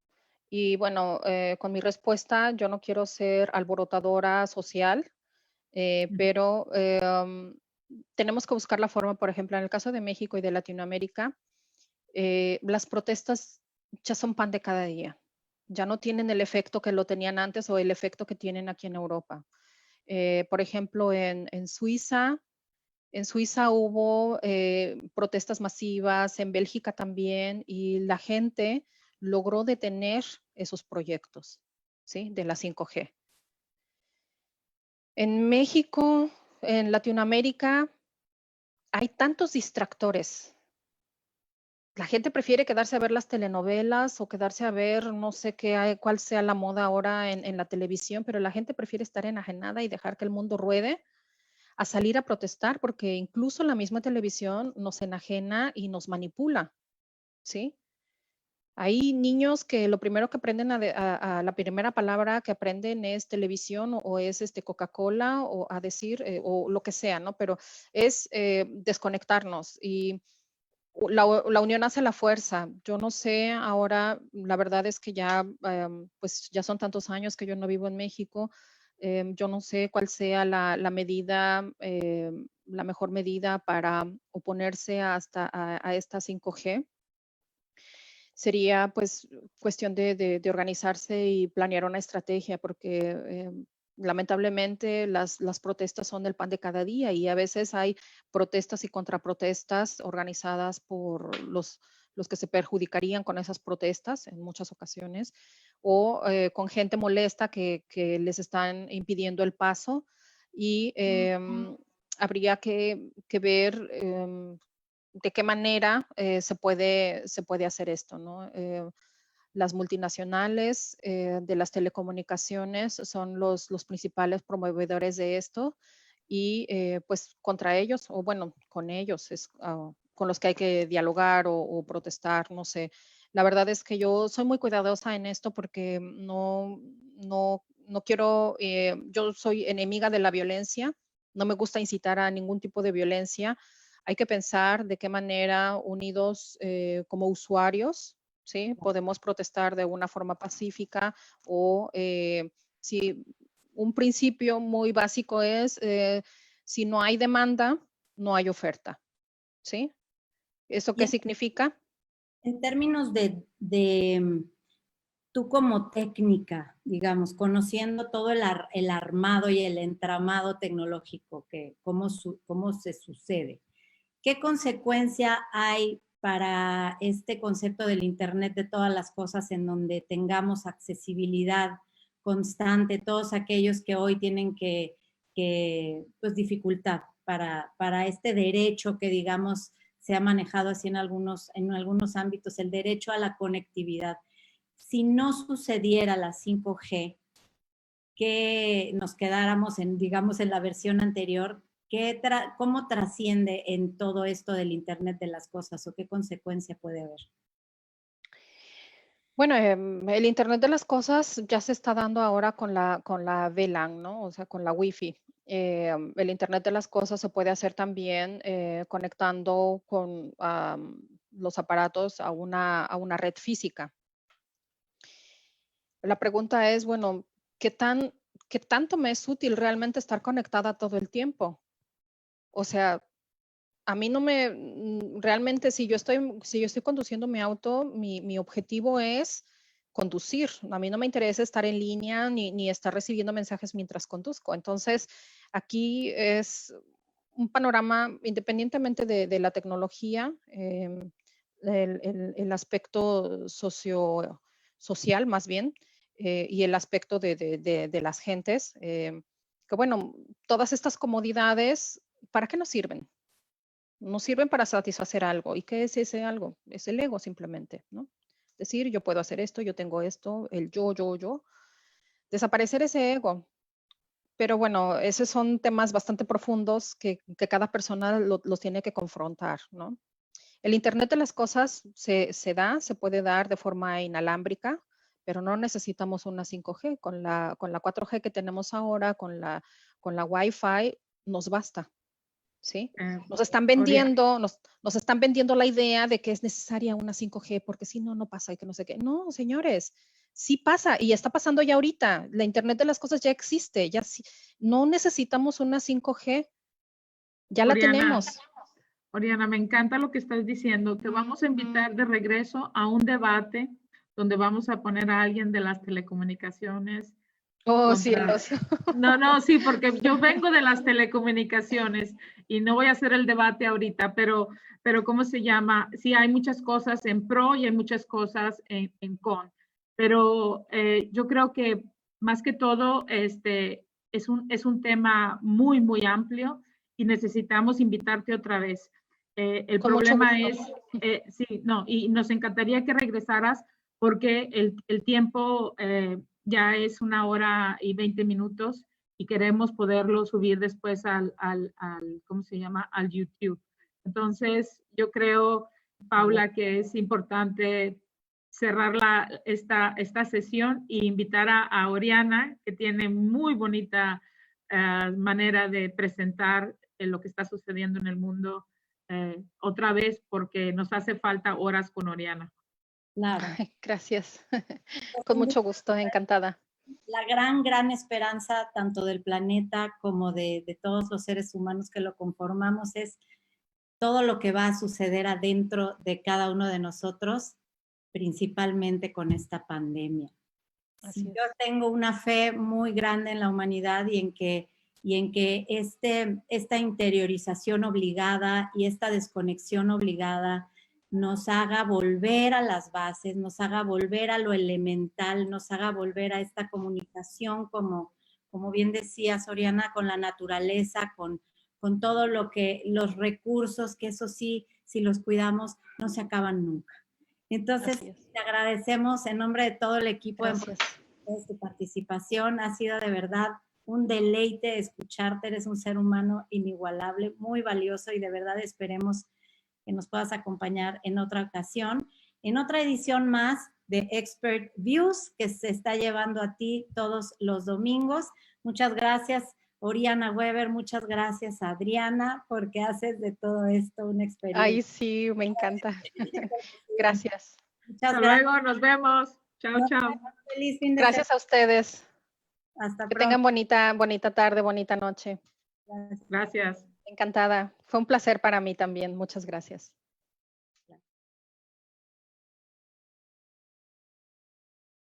Y bueno, con mi respuesta, yo no quiero ser alborotadora social, pero tenemos que buscar la forma, por ejemplo, en el caso de México y de Latinoamérica, las protestas ya son pan de cada día. Ya no tienen el efecto que lo tenían antes o el efecto que tienen aquí en Europa. Por ejemplo, en Suiza hubo protestas masivas, en Bélgica también, y la gente logró detener esos proyectos, ¿sí? De la 5G. En México, en Latinoamérica, hay tantos distractores. La gente prefiere quedarse a ver las telenovelas o quedarse a ver, no sé cuál sea la moda ahora en la televisión, pero la gente prefiere estar enajenada y dejar que el mundo ruede a salir a protestar, porque incluso la misma televisión nos enajena y nos manipula, ¿sí? Hay niños que lo primero que aprenden a la primera palabra que aprenden es televisión o es Coca-Cola o a decir o lo que sea, ¿no? Pero es desconectarnos y la unión hace la fuerza. Yo no sé ahora, la verdad es que ya, pues ya son tantos años que yo no vivo en México. Yo no sé cuál sea la medida, la mejor medida para oponerse a esta 5G. Sería pues cuestión de organizarse y planear una estrategia porque lamentablemente las protestas son el pan de cada día y a veces hay protestas y contraprotestas organizadas por los que se perjudicarían con esas protestas en muchas ocasiones o con gente molesta que les están impidiendo el paso y habría que ver de qué manera se puede hacer esto, ¿no? las multinacionales de las telecomunicaciones son los principales promovedores de esto y pues contra ellos, o bueno, con ellos es con los que hay que dialogar o protestar, no sé. La verdad es que yo soy muy cuidadosa en esto porque no quiero, yo soy enemiga de la violencia, no me gusta incitar a ningún tipo de violencia. Hay que pensar de qué manera unidos como usuarios, ¿sí? Podemos protestar de una forma pacífica o si un principio muy básico es si no hay demanda, no hay oferta, ¿sí? ¿Eso Y qué significa? en términos de tú como técnica, digamos, conociendo todo el armado y el entramado tecnológico, cómo se sucede, ¿qué consecuencia hay para este concepto del Internet de todas las cosas en donde tengamos accesibilidad constante, todos aquellos que hoy tienen pues dificultad para este derecho que digamos se ha manejado así en algunos ámbitos, el derecho a la conectividad? Si no sucediera la 5G, que nos quedáramos digamos, en la versión anterior, ¿cómo trasciende en todo esto del Internet de las cosas o qué consecuencia puede haber? Bueno, el Internet de las cosas ya se está dando ahora con la VLAN, ¿no? O sea, con la Wi-Fi. El Internet de las cosas se puede hacer también conectando con los aparatos a una red física. La pregunta es, bueno, ¿qué tanto me es útil realmente estar conectada todo el tiempo? O sea, a mí no me, realmente si yo estoy conduciendo mi auto, mi objetivo es conducir. A mí no me interesa estar en línea ni estar recibiendo mensajes mientras conduzco. Entonces, aquí es un panorama, independientemente de la tecnología, el aspecto social más bien, y el aspecto de las gentes, que bueno, todas estas comodidades, ¿para qué nos sirven? Nos sirven para satisfacer algo. ¿Y qué es ese algo? Es el ego simplemente, ¿no? Decir, yo puedo hacer esto, yo tengo esto, el yo. Desaparecer ese ego. Pero bueno, esos son temas bastante profundos que cada persona los tiene que confrontar, ¿no? El Internet de las cosas se puede dar de forma inalámbrica, pero no necesitamos una 5G. Con la 4G que tenemos ahora, con la Wi-Fi, nos basta. ¿Sí? Eh, Oriana, Nos están vendiendo la idea de que es necesaria una 5G porque si no, no pasa y que no sé qué. No, señores, sí pasa y está pasando ya ahorita. La Internet de las cosas ya existe, ya sí, no necesitamos una 5G, ya la Oriana, tenemos. Oriana, me encanta lo que estás diciendo. Te vamos a invitar de regreso a un debate donde vamos a poner a alguien de las telecomunicaciones Oh, contra... cielos. No, no, sí, porque yo vengo de las telecomunicaciones y no voy a hacer el debate ahorita, pero ¿cómo se llama? Sí, hay muchas cosas en pro y hay muchas cosas en con. Pero yo creo que más que todo, es un tema muy, muy amplio y necesitamos invitarte otra vez. El Con mucho problema gusto. es, sí, no, y nos encantaría que regresaras porque el tiempo ya es 1 hora y 20 minutos y queremos poderlo subir después ¿cómo se llama? Al YouTube. Entonces, yo creo, Paula, que es importante cerrar esta sesión e invitar a Oriana, que tiene muy bonita manera de presentar lo que está sucediendo en el mundo otra vez, porque nos hace falta horas con Oriana. Claro. Gracias. Con mucho gusto, encantada. La gran esperanza tanto del planeta como de todos los seres humanos que lo conformamos es todo lo que va a suceder adentro de cada uno de nosotros, principalmente con esta pandemia. Así Si yo es. tengo una fe muy grande en la humanidad y en que esta interiorización obligada y esta desconexión obligada nos haga volver a las bases, nos haga volver a lo elemental, nos haga volver a esta comunicación, como bien decía Soriana, con la naturaleza, con todo lo que, los recursos, que eso sí, si los cuidamos, no se acaban nunca. Entonces, Así es. te agradecemos en nombre de todo el equipo de Gracias. tu participación. Ha sido de verdad un deleite escucharte. Eres un ser humano inigualable, muy valioso y de verdad esperemos que nos puedas acompañar en otra ocasión, en otra edición más de Expert Views que se está llevando a ti todos los domingos. Muchas gracias, Oriana Weber. Muchas gracias, Adriana, porque haces de todo esto una experiencia. Ay, sí, me encanta. Gracias. Muchas Hasta gracias. luego, nos vemos. Chao, chao. Feliz fin de Gracias a ustedes. semana. Hasta Que pronto. tengan bonita tarde, bonita noche. Gracias. Gracias. Encantada. Fue un placer para mí también. Muchas gracias.